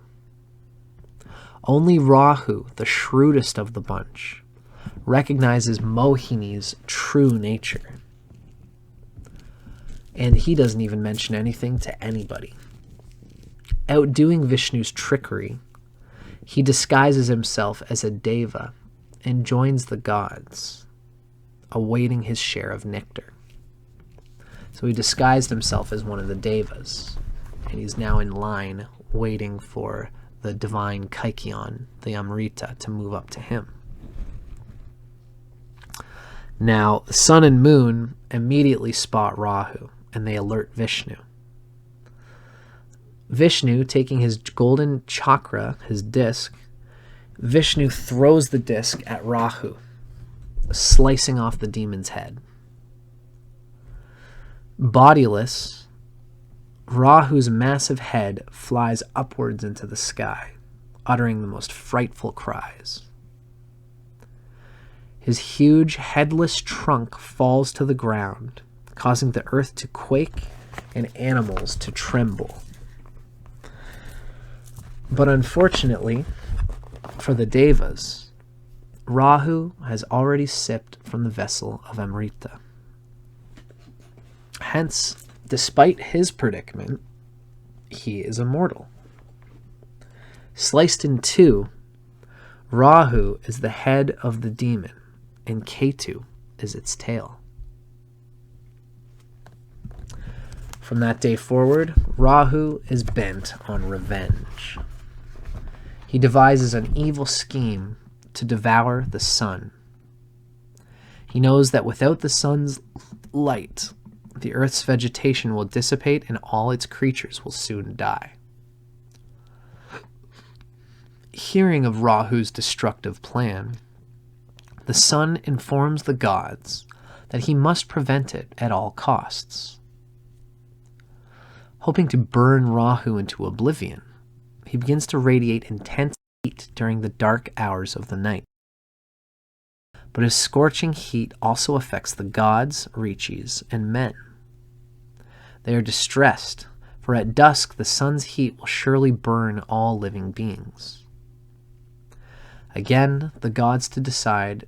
Only Rahu, the shrewdest of the bunch, recognizes Mohini's true nature. And he doesn't even mention anything to anybody. Outdoing Vishnu's trickery, he disguises himself as a deva and joins the gods, awaiting his share of nectar. So he disguised himself as one of the devas, and he's now in line waiting for the divine Kaikion, the Amrita, to move up to him. Now, the sun and moon immediately spot Rahu, and they alert Vishnu. Vishnu, taking his golden chakra, his disc, Vishnu throws the disc at Rahu, slicing off the demon's head. Bodiless, Rahu's massive head flies upwards into the sky, uttering the most frightful cries. His huge, headless trunk falls to the ground, causing the earth to quake and animals to tremble. But unfortunately, for the Devas, Rahu has already sipped from the vessel of Amrita. Hence, despite his predicament, he is immortal. Sliced in two, Rahu is the head of the demon, and Ketu is its tail. From that day forward, Rahu is bent on revenge. He devises an evil scheme to devour the sun. He knows that without the sun's light, the earth's vegetation will dissipate and all its creatures will soon die. Hearing of Rahu's destructive plan, the sun informs the gods that he must prevent it at all costs. Hoping to burn Rahu into oblivion, he begins to radiate intense heat during the dark hours of the night. But his scorching heat also affects the gods, rishis, and men. They are distressed, for at dusk the sun's heat will surely burn all living beings. Again, the gods decide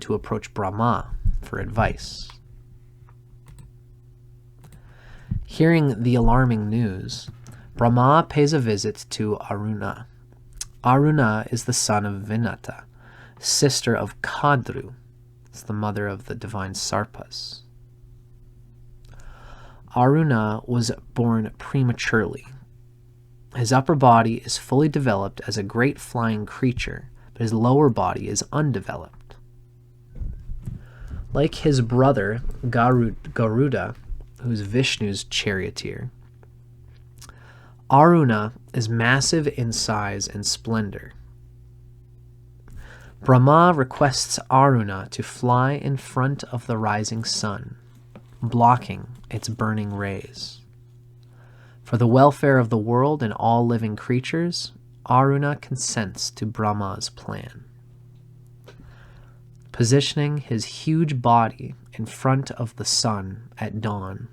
to approach Brahma for advice. Hearing the alarming news, Brahma pays a visit to Aruna, Aruna is the son of Vinata, sister of Kadru. It's the mother of the divine Sarpas. Aruna was born prematurely. His upper body is fully developed as a great flying creature, but his lower body is undeveloped. Like his brother Garuda, who's Vishnu's charioteer, Aruna is massive in size and splendor. Brahma requests Aruna to fly in front of the rising sun, blocking its burning rays. For the welfare of the world and all living creatures, Aruna consents to Brahma's plan. Positioning his huge body in front of the sun at dawn,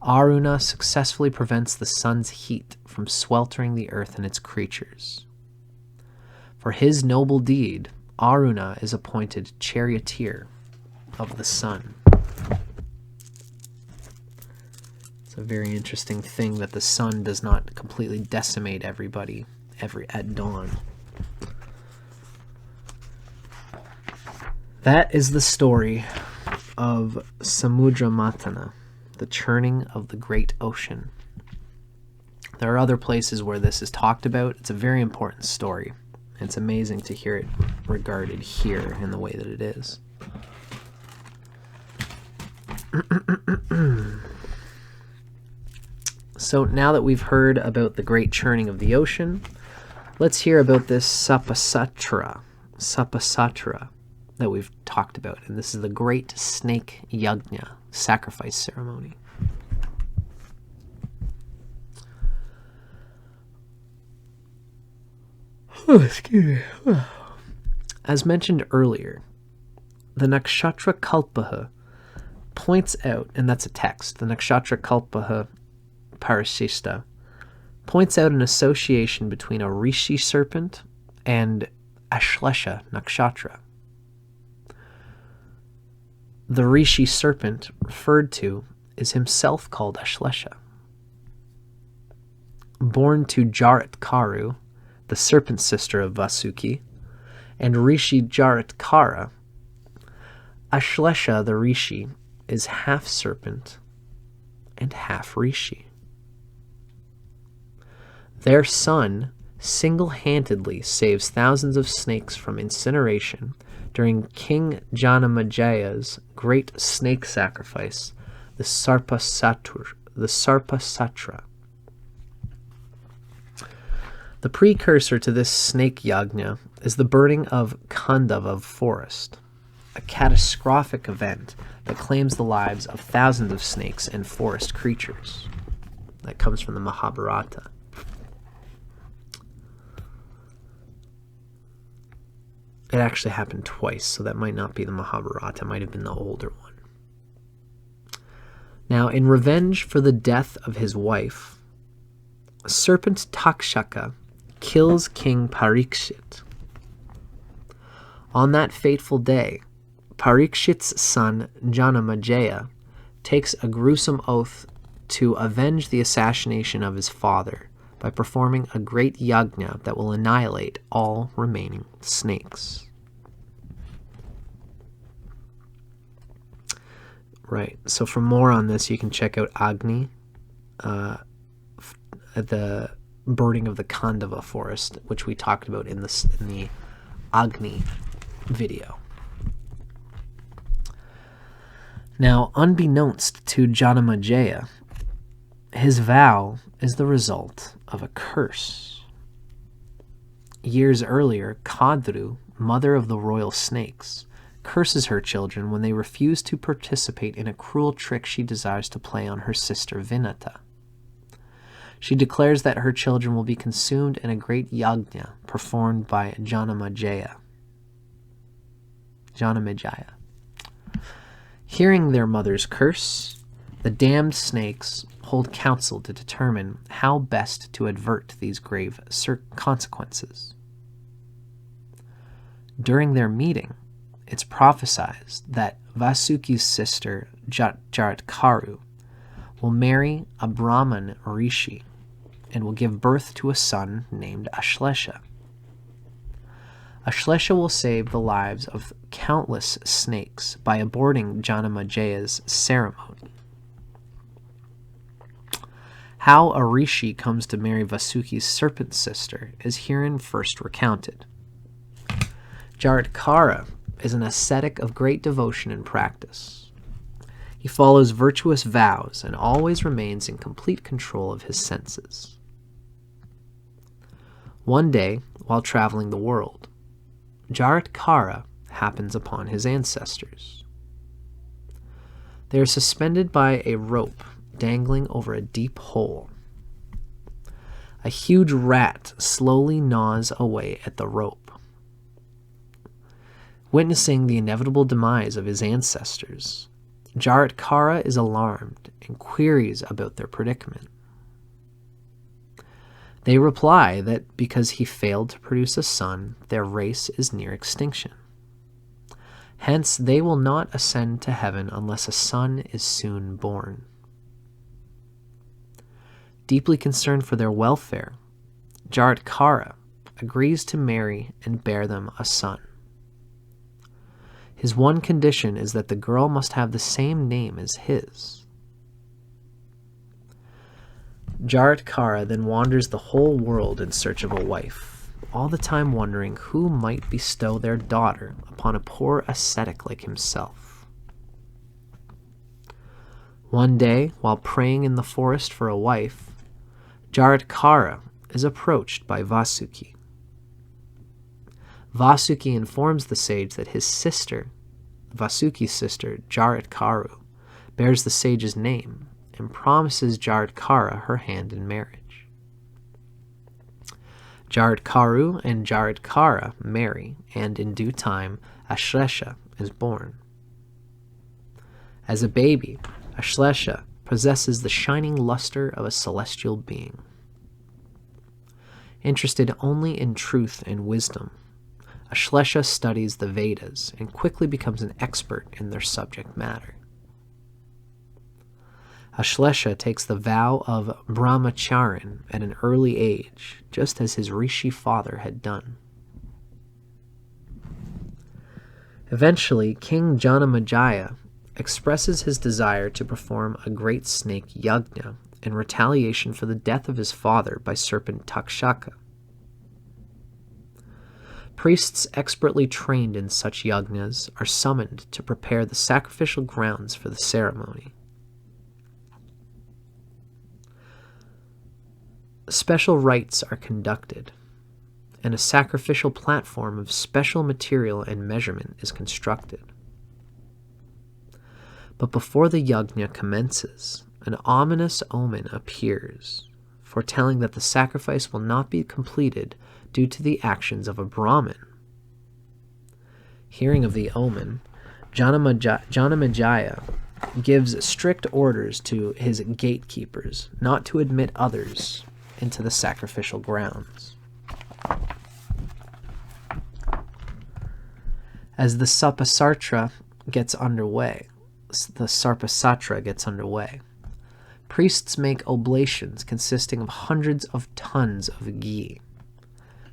Aruna successfully prevents the sun's heat from sweltering the earth and its creatures. For his noble deed, Aruna is appointed charioteer of the sun. It's a very interesting thing that the sun does not completely decimate everybody at dawn. That is the story of Samudra Mantana, the churning of the great ocean. There are other places where this is talked about. It's a very important story. It's amazing to hear it regarded here in the way that it is. So now that we've heard about the great churning of the ocean, let's hear about this sapasatra that we've talked about. And this is the great snake yajna, sacrifice ceremony. Oh, excuse me. As mentioned earlier, the Nakshatra Kalpaha points out, and that's a text, the Nakshatra Kalpaha Parashishta points out an association between a Rishi serpent and Ashlesha Nakshatra. The Rishi serpent referred to is himself called Ashlesha. Born to Jarat Karu, the serpent sister of Vasuki, and Rishi Jarat Kara, Ashlesha the Rishi is half serpent and half Rishi. Their son single-handedly saves thousands of snakes from incineration during King Janamajaya's great snake sacrifice, the Sarpasatra. The precursor to this snake yajna is the burning of Khandava forest, a catastrophic event that claims the lives of thousands of snakes and forest creatures. That comes from the Mahabharata. It actually happened twice, so that might not be the Mahabharata. It might have been the older one. Now, in revenge for the death of his wife, serpent Takshaka kills King Parikshit. On that fateful day, Parikshit's son Janamajaya takes a gruesome oath to avenge the assassination of his father by performing a great yajna that will annihilate all remaining snakes. Right, so for more on this, you can check out Agni, the burning of the Khandava forest, which we talked about in the Agni video. Now, unbeknownst to Janamajaya, his vow is the result of a curse. Years earlier, Kadru, mother of the royal snakes, curses her children when they refuse to participate in a cruel trick she desires to play on her sister Vinata. She declares that her children will be consumed in a great yajna performed by Janamajaya. Hearing their mother's curse, the damned snakes hold council to determine how best to avert these grave consequences. During their meeting, it's prophesied that Vasuki's sister Jaratkaru will marry a Brahman Rishi and will give birth to a son named Ashlesha, Ashlesha will save the lives of countless snakes by aborting Janamajaya's ceremony. How a rishi comes to marry Vasuki's serpent sister is herein first recounted. Jaratkara is an ascetic of great devotion and practice. He follows virtuous vows and always remains in complete control of his senses. One day, while traveling the world, Jaratkara happens upon his ancestors. They are suspended by a rope dangling over a deep hole. A huge rat slowly gnaws away at the rope. Witnessing the inevitable demise of his ancestors, Jaratkara is alarmed and queries about their predicament. They reply that because he failed to produce a son, their race is near extinction. Hence, they will not ascend to heaven unless a son is soon born. Deeply concerned for their welfare, Jaratkara agrees to marry and bear them a son. His one condition is that the girl must have the same name as his. Jaratkara then wanders the whole world in search of a wife, all the time wondering who might bestow their daughter upon a poor ascetic like himself. One day, while praying in the forest for a wife, Jaratkara is approached by Vasuki. Vasuki informs the sage that his sister, Vasuki's sister, Jaratkaru, bears the sage's name and promises Jaratkara her hand in marriage. Jaratkaru and Jaratkara marry, and in due time, Ashlesha is born. As a baby, Ashlesha possesses the shining luster of a celestial being. Interested only in truth and wisdom, Ashlesha studies the Vedas and quickly becomes an expert in their subject matter. Ashlesha takes the vow of brahmacharin at an early age, just as his rishi father had done. Eventually, King Janamejaya expresses his desire to perform a great snake yajna in retaliation for the death of his father by serpent Takshaka. Priests expertly trained in such yajnas are summoned to prepare the sacrificial grounds for the ceremony. Special rites are conducted, and a sacrificial platform of special material and measurement is constructed. But before the yajna commences, an ominous omen appears, foretelling that the sacrifice will not be completed due to the actions of a Brahmin. Hearing of the omen, Janamejaya gives strict orders to his gatekeepers not to admit others into the sacrificial grounds. As the Sarpasatra gets underway, priests make oblations consisting of hundreds of tons of ghee,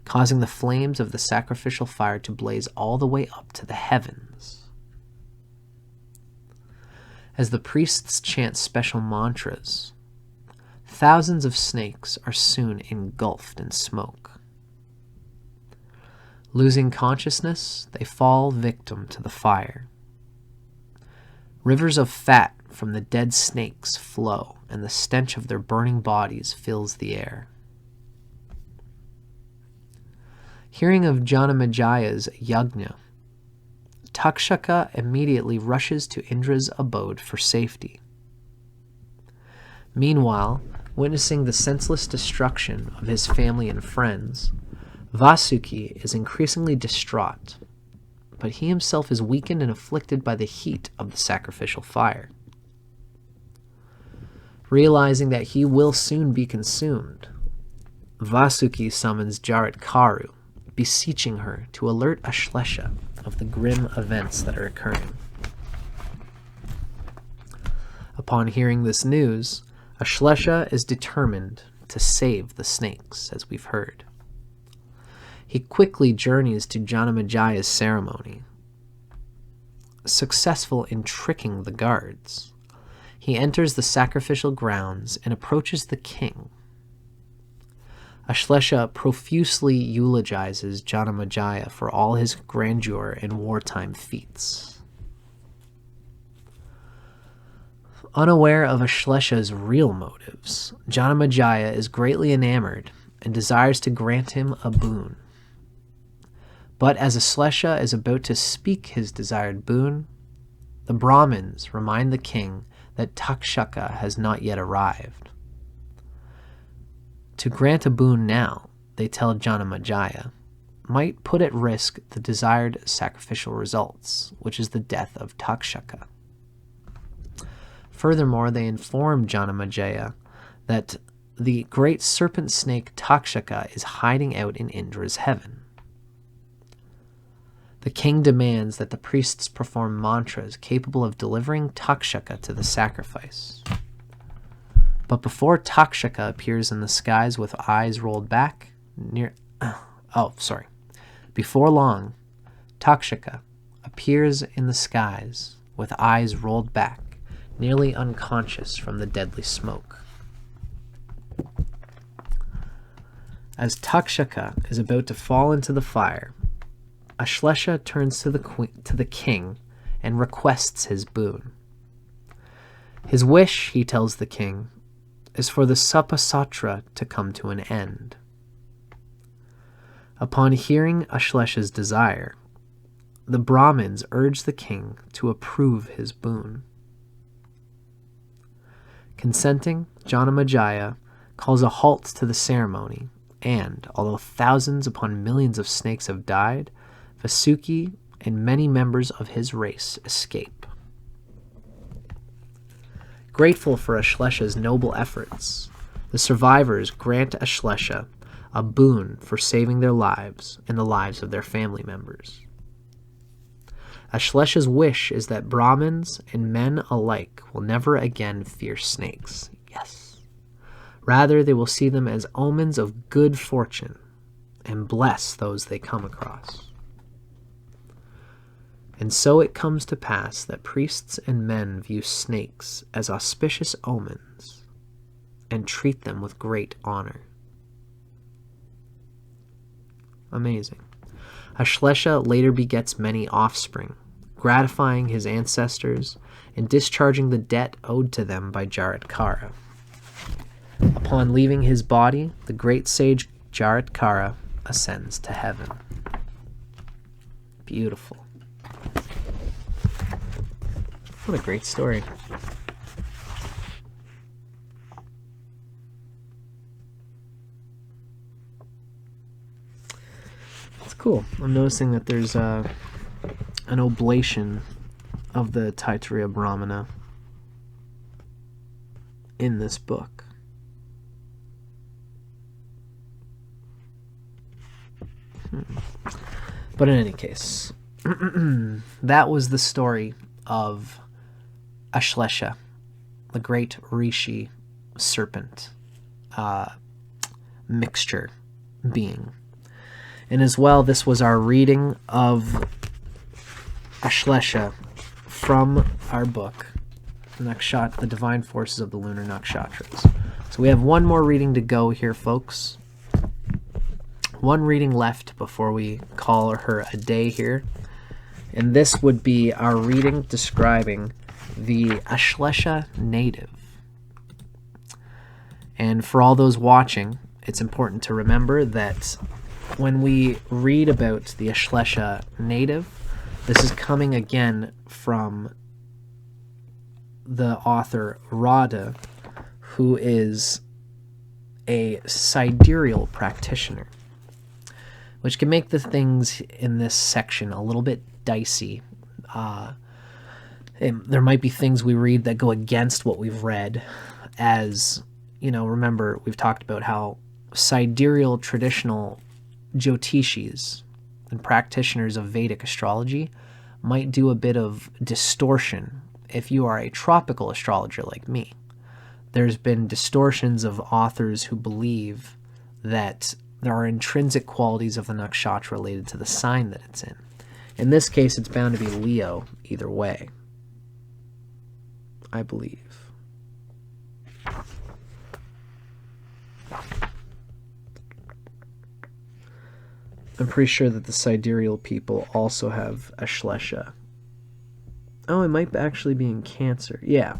causing the flames of the sacrificial fire to blaze all the way up to the heavens. As the priests chant special mantras, thousands of snakes are soon engulfed in smoke. Losing consciousness, they fall victim to the fire. Rivers of fat from the dead snakes flow, and the stench of their burning bodies fills the air. Hearing of Janamejaya's yajna, Takshaka immediately rushes to Indra's abode for safety. Meanwhile, witnessing the senseless destruction of his family and friends, Vasuki is increasingly distraught, but he himself is weakened and afflicted by the heat of the sacrificial fire. Realizing that he will soon be consumed, Vasuki summons Jaratkaru, beseeching her to alert Ashlesha of the grim events that are occurring. Upon hearing this news, Ashlesha is determined to save the snakes, as we've heard. he quickly journeys to Janamajaya's ceremony. Successful in tricking the guards, he enters the sacrificial grounds and approaches the king. Ashlesha profusely eulogizes Janamajaya for all his grandeur and wartime feats. Unaware of Ashlesha's real motives, Janamajaya is greatly enamored and desires to grant him a boon. But as Ashlesha is about to speak his desired boon, the Brahmins remind the king that Takshaka has not yet arrived. To grant a boon now, they tell Janamajaya, might put at risk the desired sacrificial results, which is the death of Takshaka. Furthermore, they inform Janamajaya that the great serpent snake Takshaka is hiding out in Indra's heaven. The king demands that the priests perform mantras capable of delivering Takshaka to the sacrifice. But before Takshaka appears in the skies with eyes rolled back, Before long, Takshaka appears in the skies with eyes rolled back, nearly unconscious from the deadly smoke. As Takshaka is about to fall into the fire, Ashlesha turns to the king and requests his boon. His wish, he tells the king, is for the Sapasatra to come to an end. Upon hearing Ashlesha's desire, the Brahmins urge the king to approve his boon. Consenting, Janamajaya calls a halt to the ceremony, and, although thousands upon millions of snakes have died, Vasuki and many members of his race escape. Grateful for Ashlesha's noble efforts, the survivors grant Ashlesha a boon for saving their lives and the lives of their family members. Ashlesha's wish is that Brahmins and men alike will never again fear snakes. Yes. Rather, they will see them as omens of good fortune and bless those they come across. And so it comes to pass that priests and men view snakes as auspicious omens and treat them with great honor. Amazing. Ashlesha later begets many offspring, gratifying his ancestors and discharging the debt owed to them by Jaratkara. Upon leaving his body, the great sage Jaratkara ascends to heaven. Beautiful. What a great story. It's cool. I'm noticing that there's an oblation of the Taittiriya Brahmana in this book. But in any case, that was the story of Ashlesha, the great Rishi serpent mixture being. And as well, this was our reading of Ashlesha from our book, The Divine Forces of the Lunar Nakshatras. So we have one more reading to go here, folks. One reading left before we call her a day here. And this would be our reading describing the Ashlesha Native. And for all those watching, it's important to remember that when we read about the Ashlesha Native, this is coming again from the author Radha, who is a sidereal practitioner, which can make the things in this section a little bit dicey. There might be things we read that go against what we've read, as, remember, we've talked about how sidereal traditional Jyotishis and practitioners of Vedic astrology might do a bit of distortion if you are a tropical astrologer like me. There's been distortions of authors who believe that there are intrinsic qualities of the nakshatra related to the sign that it's in. In this case, it's bound to be Leo either way, I believe. I'm pretty sure that the sidereal people also have Ashlesha. Oh, it might actually be in Cancer. Yeah.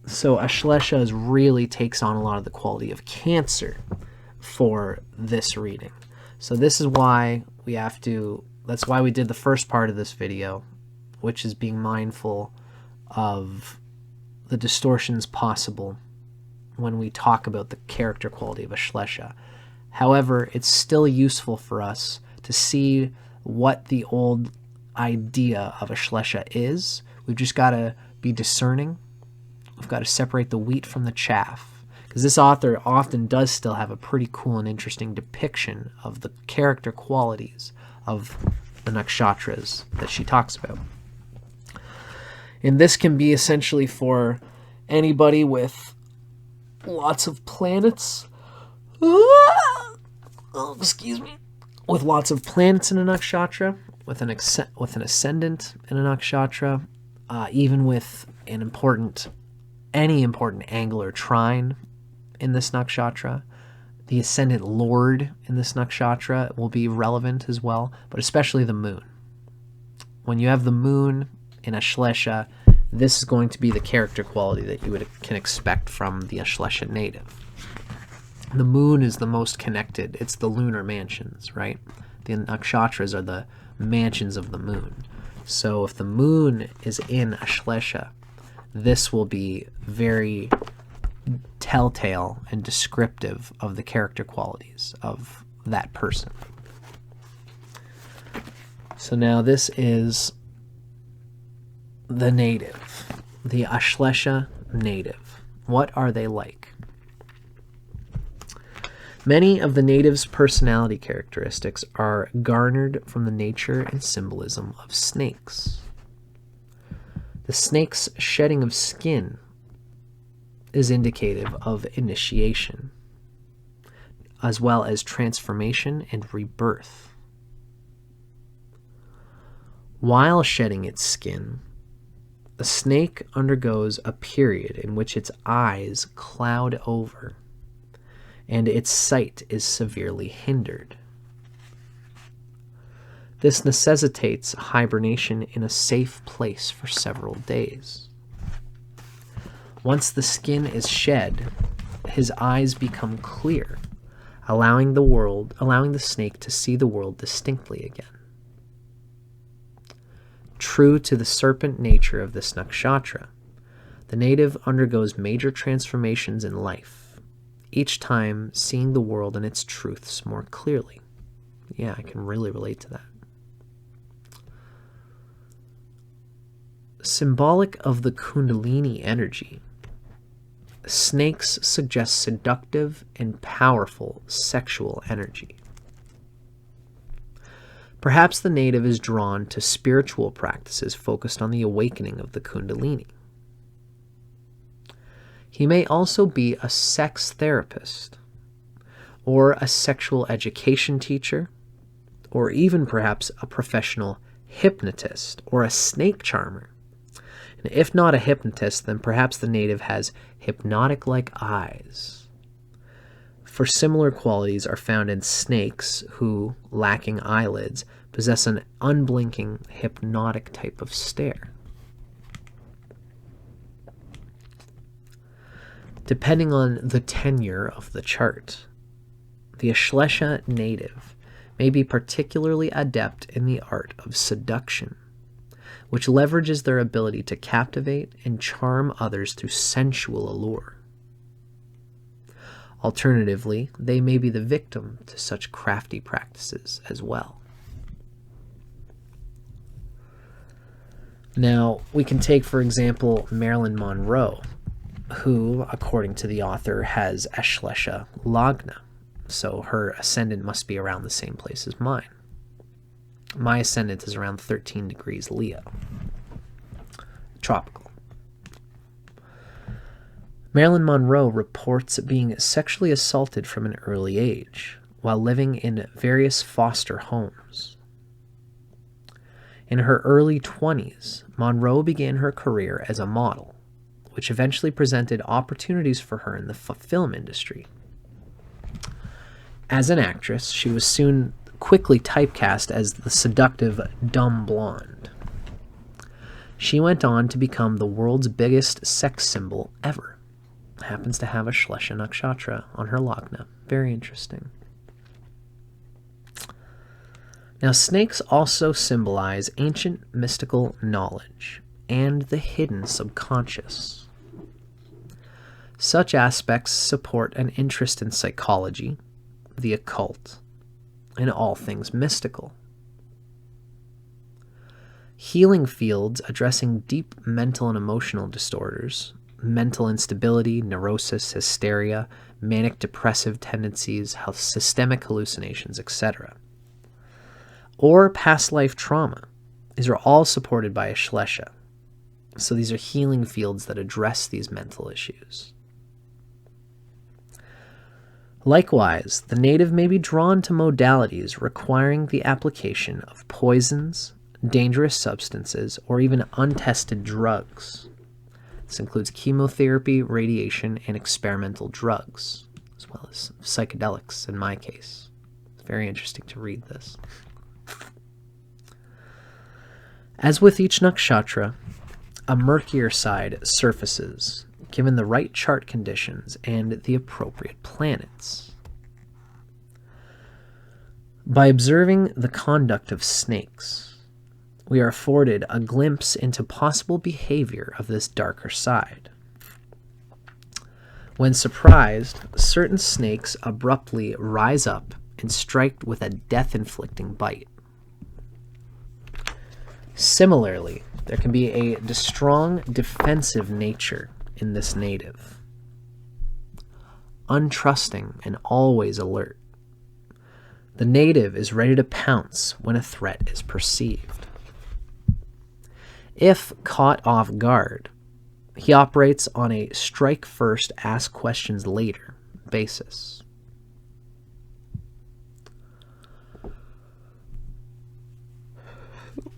So Ashlesha really takes on a lot of the quality of Cancer for this reading. So this is why we have to, that's why we did the first part of this video, which is being mindful of the distortions possible when we talk about the character quality of Ashlesha. However, it's still useful for us to see what the old idea of Ashlesha is. We've just got to be discerning. We've got to separate the wheat from the chaff. Because this author often does still have a pretty cool and interesting depiction of the character qualities of the nakshatras that she talks about. And this can be essentially for anybody with lots of planets. Oh, excuse me. With lots of planets in a nakshatra, with an ascendant in a nakshatra, even with any important angular trine in this nakshatra. The ascendant lord in this nakshatra will be relevant as well, but especially the moon. When you have the moon in Ashlesha, this is going to be the character quality that you can expect from the Ashlesha native. The moon is the most connected. It's the lunar mansions, right? The nakshatras are the mansions of the moon. So if the moon is in Ashlesha, this will be very telltale and descriptive of the character qualities of that person. So now this is the native, the Ashlesha native. What are they like? Many of the native's personality characteristics are garnered from the nature and symbolism of snakes. The snake's shedding of skin is indicative of initiation, as well as transformation and rebirth. While shedding its skin, the snake undergoes a period in which its eyes cloud over and its sight is severely hindered. This necessitates hibernation in a safe place for several days. Once the skin is shed, his eyes become clear, allowing the snake to see the world distinctly again. True to the serpent nature of this nakshatra, the native undergoes major transformations in life, each time seeing the world and its truths more clearly. Yeah, I can really relate to that. Symbolic of the Kundalini energy, snakes suggest seductive and powerful sexual energy. Perhaps the native is drawn to spiritual practices focused on the awakening of the Kundalini. He may also be a sex therapist, or a sexual education teacher, or even perhaps a professional hypnotist or a snake charmer. And if not a hypnotist, then perhaps the native has hypnotic-like eyes. For similar qualities are found in snakes who, lacking eyelids, possess an unblinking hypnotic type of stare. Depending on the tenure of the chart, the Ashlesha native may be particularly adept in the art of seduction, which leverages their ability to captivate and charm others through sensual allure. Alternatively, they may be the victim to such crafty practices as well. Now, we can take, for example, Marilyn Monroe, who, according to the author, has Ashlesha Lagna, so her ascendant must be around the same place as mine. My ascendant is around 13 degrees Leo. Tropical. Marilyn Monroe reports being sexually assaulted from an early age while living in various foster homes. In her early 20s, Monroe began her career as a model, which eventually presented opportunities for her in the film industry. As an actress, she was soon quickly typecast as the seductive dumb blonde. She went on to become the world's biggest sex symbol ever. Happens to have Ashlesha Nakshatra on her lagna. Very interesting. Now, snakes also symbolize ancient mystical knowledge and the hidden subconscious. Such aspects support an interest in psychology, the occult, and all things mystical. Healing fields addressing deep mental and emotional disorders, mental instability, neurosis, hysteria, manic depressive tendencies, systemic hallucinations, etc., or past life trauma. These are all supported by Ashlesha. So these are healing fields that address these mental issues. Likewise, the native may be drawn to modalities requiring the application of poisons, dangerous substances, or even untested drugs. This includes chemotherapy, radiation, and experimental drugs, as well as psychedelics in my case. It's very interesting to read this. As with each nakshatra, a murkier side surfaces, given the right chart conditions and the appropriate planets. By observing the conduct of snakes, we are afforded a glimpse into possible behavior of this darker side. When surprised, certain snakes abruptly rise up and strike with a death-inflicting bite. Similarly, there can be a strong defensive nature in this native. Untrusting and always alert. The native is ready to pounce when a threat is perceived. If caught off guard, he operates on a strike first, ask questions later basis.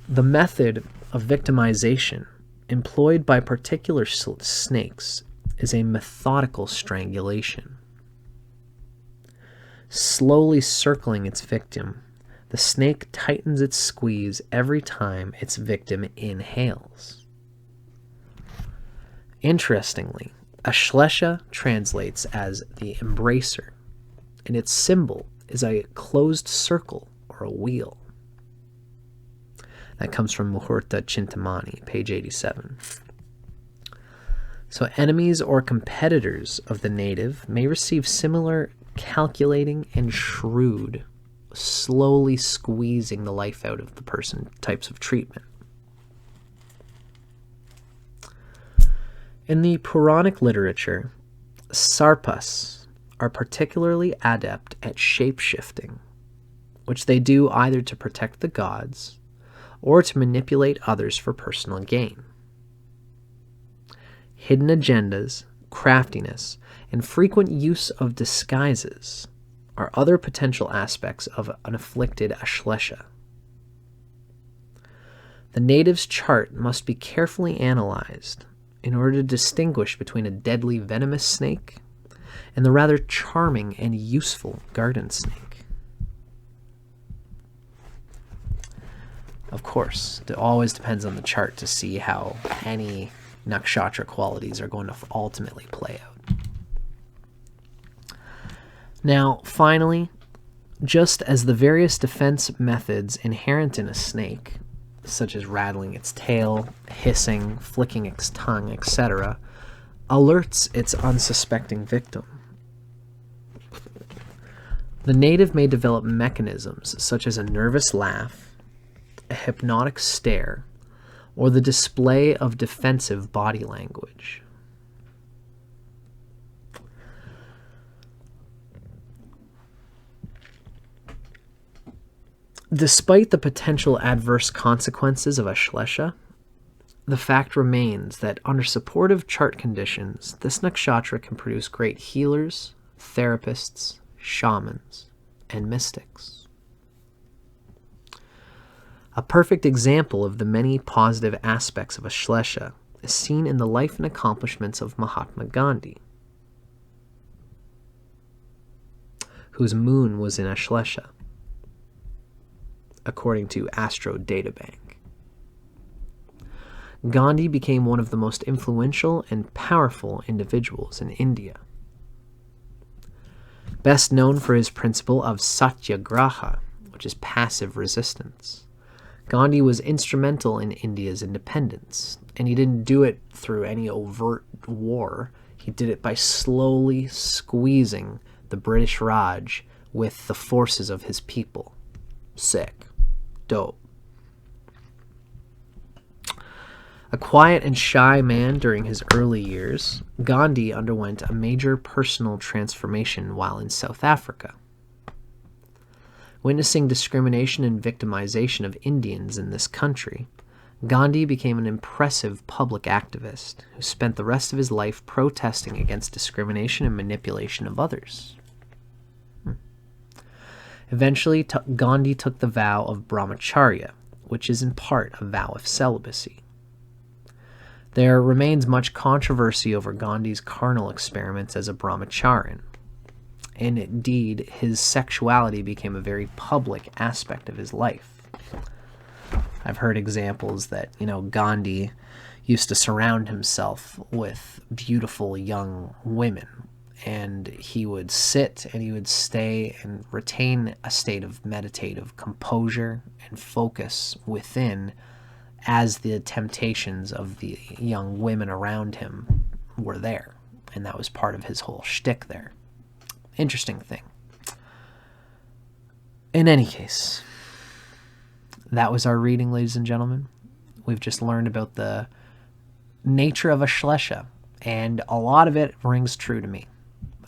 The method of victimization employed by particular snakes is a methodical strangulation. Slowly circling its victim, the snake tightens its squeeze every time its victim inhales. Interestingly, Ashlesha translates as the embracer, and its symbol is a closed circle or a wheel. That comes from Muhurta Chintamani, page 87. So enemies or competitors of the native may receive similar calculating and shrewd, slowly squeezing the life out of the person types of treatment. In the Puranic literature, sarpas are particularly adept at shape-shifting, which they do either to protect the gods or to manipulate others for personal gain. Hidden agendas, craftiness, and frequent use of disguises are other potential aspects of an afflicted Ashlesha. The native's chart must be carefully analyzed in order to distinguish between a deadly venomous snake and the rather charming and useful garden snake. Of course, it always depends on the chart to see how any nakshatra qualities are going to ultimately play out. Now, finally, just as the various defense methods inherent in a snake, such as rattling its tail, hissing, flicking its tongue, etc., alerts its unsuspecting victim, the native may develop mechanisms such as a nervous laugh, a hypnotic stare, or the display of defensive body language. Despite the potential adverse consequences of Ashlesha, the fact remains that under supportive chart conditions, this nakshatra can produce great healers, therapists, shamans, and mystics. A perfect example of the many positive aspects of Ashlesha is seen in the life and accomplishments of Mahatma Gandhi, whose moon was in Ashlesha, according to Astro Databank. Gandhi became one of the most influential and powerful individuals in India. Best known for his principle of satyagraha, which is passive resistance, Gandhi was instrumental in India's independence, and he didn't do it through any overt war. He did it by slowly squeezing the British Raj with the forces of his people. Sick. Dope. A quiet and shy man during his early years, Gandhi underwent a major personal transformation while in South Africa. Witnessing discrimination and victimization of Indians in this country, Gandhi became an impressive public activist who spent the rest of his life protesting against discrimination and manipulation of others. Eventually, Gandhi took the vow of brahmacharya, which is in part a vow of celibacy. There remains much controversy over Gandhi's carnal experiments as a brahmacharin, and indeed his sexuality became a very public aspect of his life. I've heard examples that, Gandhi used to surround himself with beautiful young women, and he would sit and he would stay and retain a state of meditative composure and focus within as the temptations of the young women around him were there. And that was part of his whole shtick there. Interesting thing. In any case, that was our reading, ladies and gentlemen. We've just learned about the nature of Ashlesha, and a lot of it rings true to me.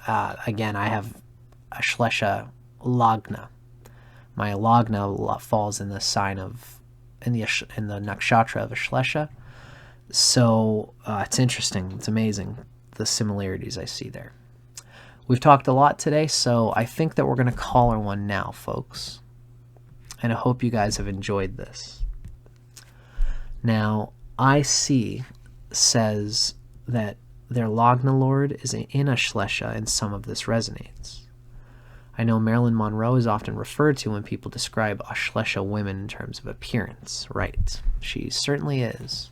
Again, I have Ashlesha Lagna. My Lagna falls in the sign of in the nakshatra of Ashlesha. So it's interesting. It's amazing the similarities I see there. We've talked a lot today, so I think that we're going to call her one now, folks. And I hope you guys have enjoyed this. Now, IC says that their Lagna Lord is in Ashlesha, and some of this resonates. I know Marilyn Monroe is often referred to when people describe Ashlesha women in terms of appearance. Right. She certainly is.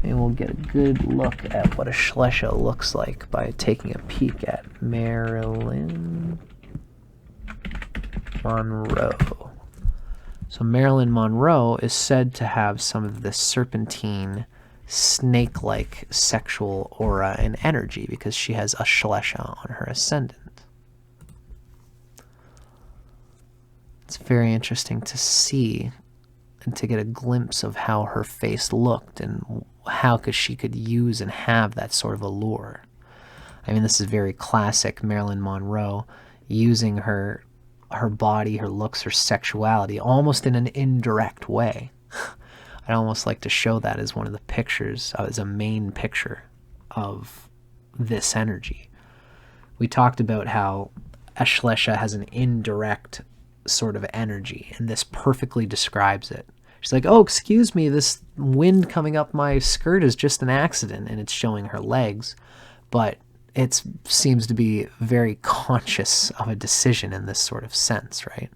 And we'll get a good look at what Ashlesha looks like by taking a peek at Marilyn Monroe. So Marilyn Monroe is said to have some of this serpentine, snake-like sexual aura and energy because she has Ashlesha on her ascendant. It's very interesting to see and to get a glimpse of how her face looked and how she could use and have that sort of allure. I mean, this is very classic Marilyn Monroe, using her body, her looks, her sexuality, almost in an indirect way. I'd almost like to show that as one of the pictures, as a main picture of this energy. We talked about how Ashlesha has an indirect sort of energy, and this perfectly describes it. She's like, oh, excuse me, this wind coming up my skirt is just an accident, and it's showing her legs, but it seems to be very conscious of a decision in this sort of sense, right?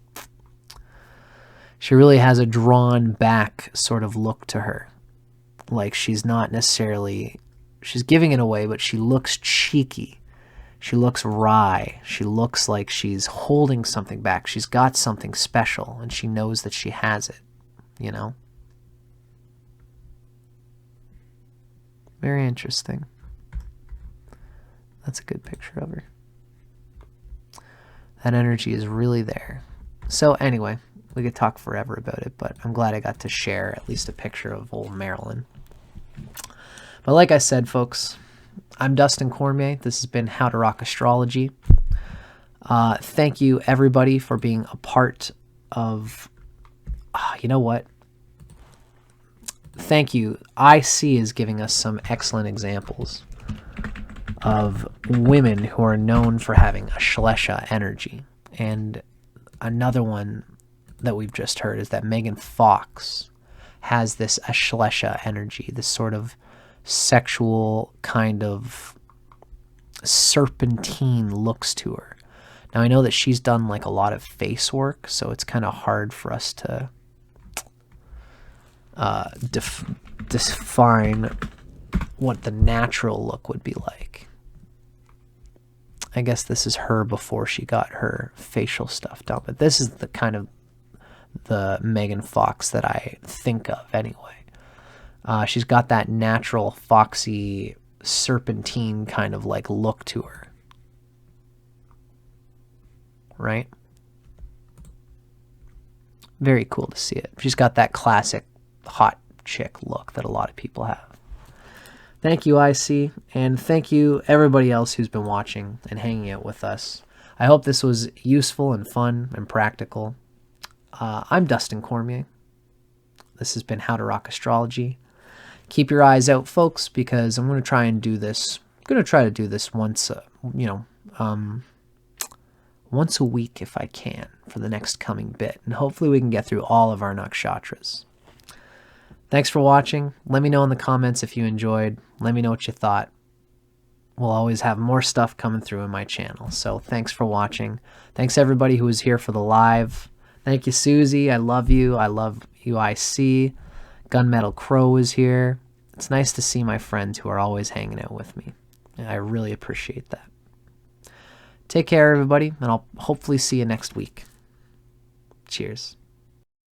She really has a drawn back sort of look to her. Like she's not necessarily, she's giving it away, but she looks cheeky. She looks wry. She looks like she's holding something back. She's got something special, and she knows that she has it, Very interesting. That's a good picture of her. That energy is really there. So anyway, we could talk forever about it, but I'm glad I got to share at least a picture of old Marilyn. But like I said, folks, I'm Dustin Cormier. This has been How to Rock Astrology. Thank you, everybody, for being a part of... you know what? thank you. IC is giving us some excellent examples of women who are known for having Ashlesha energy. And another one that we've just heard is that Megan Fox has this Ashlesha energy, this sort of sexual kind of serpentine looks to her. Now I know that she's done like a lot of face work, so it's kind of hard for us to define what the natural look would be like. I guess this is her before she got her facial stuff done, but this is the kind of the Megan Fox that I think of anyway. She's got that natural foxy serpentine kind of like look to her, right? Very cool to see it. She's got that classic hot chick look that a lot of people have. Thank you, IC, and thank you everybody else who's been watching and hanging out with us. I hope this was useful and fun and practical. I'm Dustin Cormier. This has been How to Rock Astrology. Keep your eyes out, folks, because I'm going to try and do this. I'm going to try to do this once, once a week if I can for the next coming bit, and hopefully we can get through all of our nakshatras. Thanks for watching. Let me know in the comments if you enjoyed. Let me know what you thought. We'll always have more stuff coming through in my channel. So thanks for watching. Thanks everybody who was here for the live. Thank you, Susie. I love you. I love you, IC. Gunmetal Crow is here. It's nice to see my friends who are always hanging out with me. I really appreciate that. Take care, everybody, and I'll hopefully see you next week. Cheers.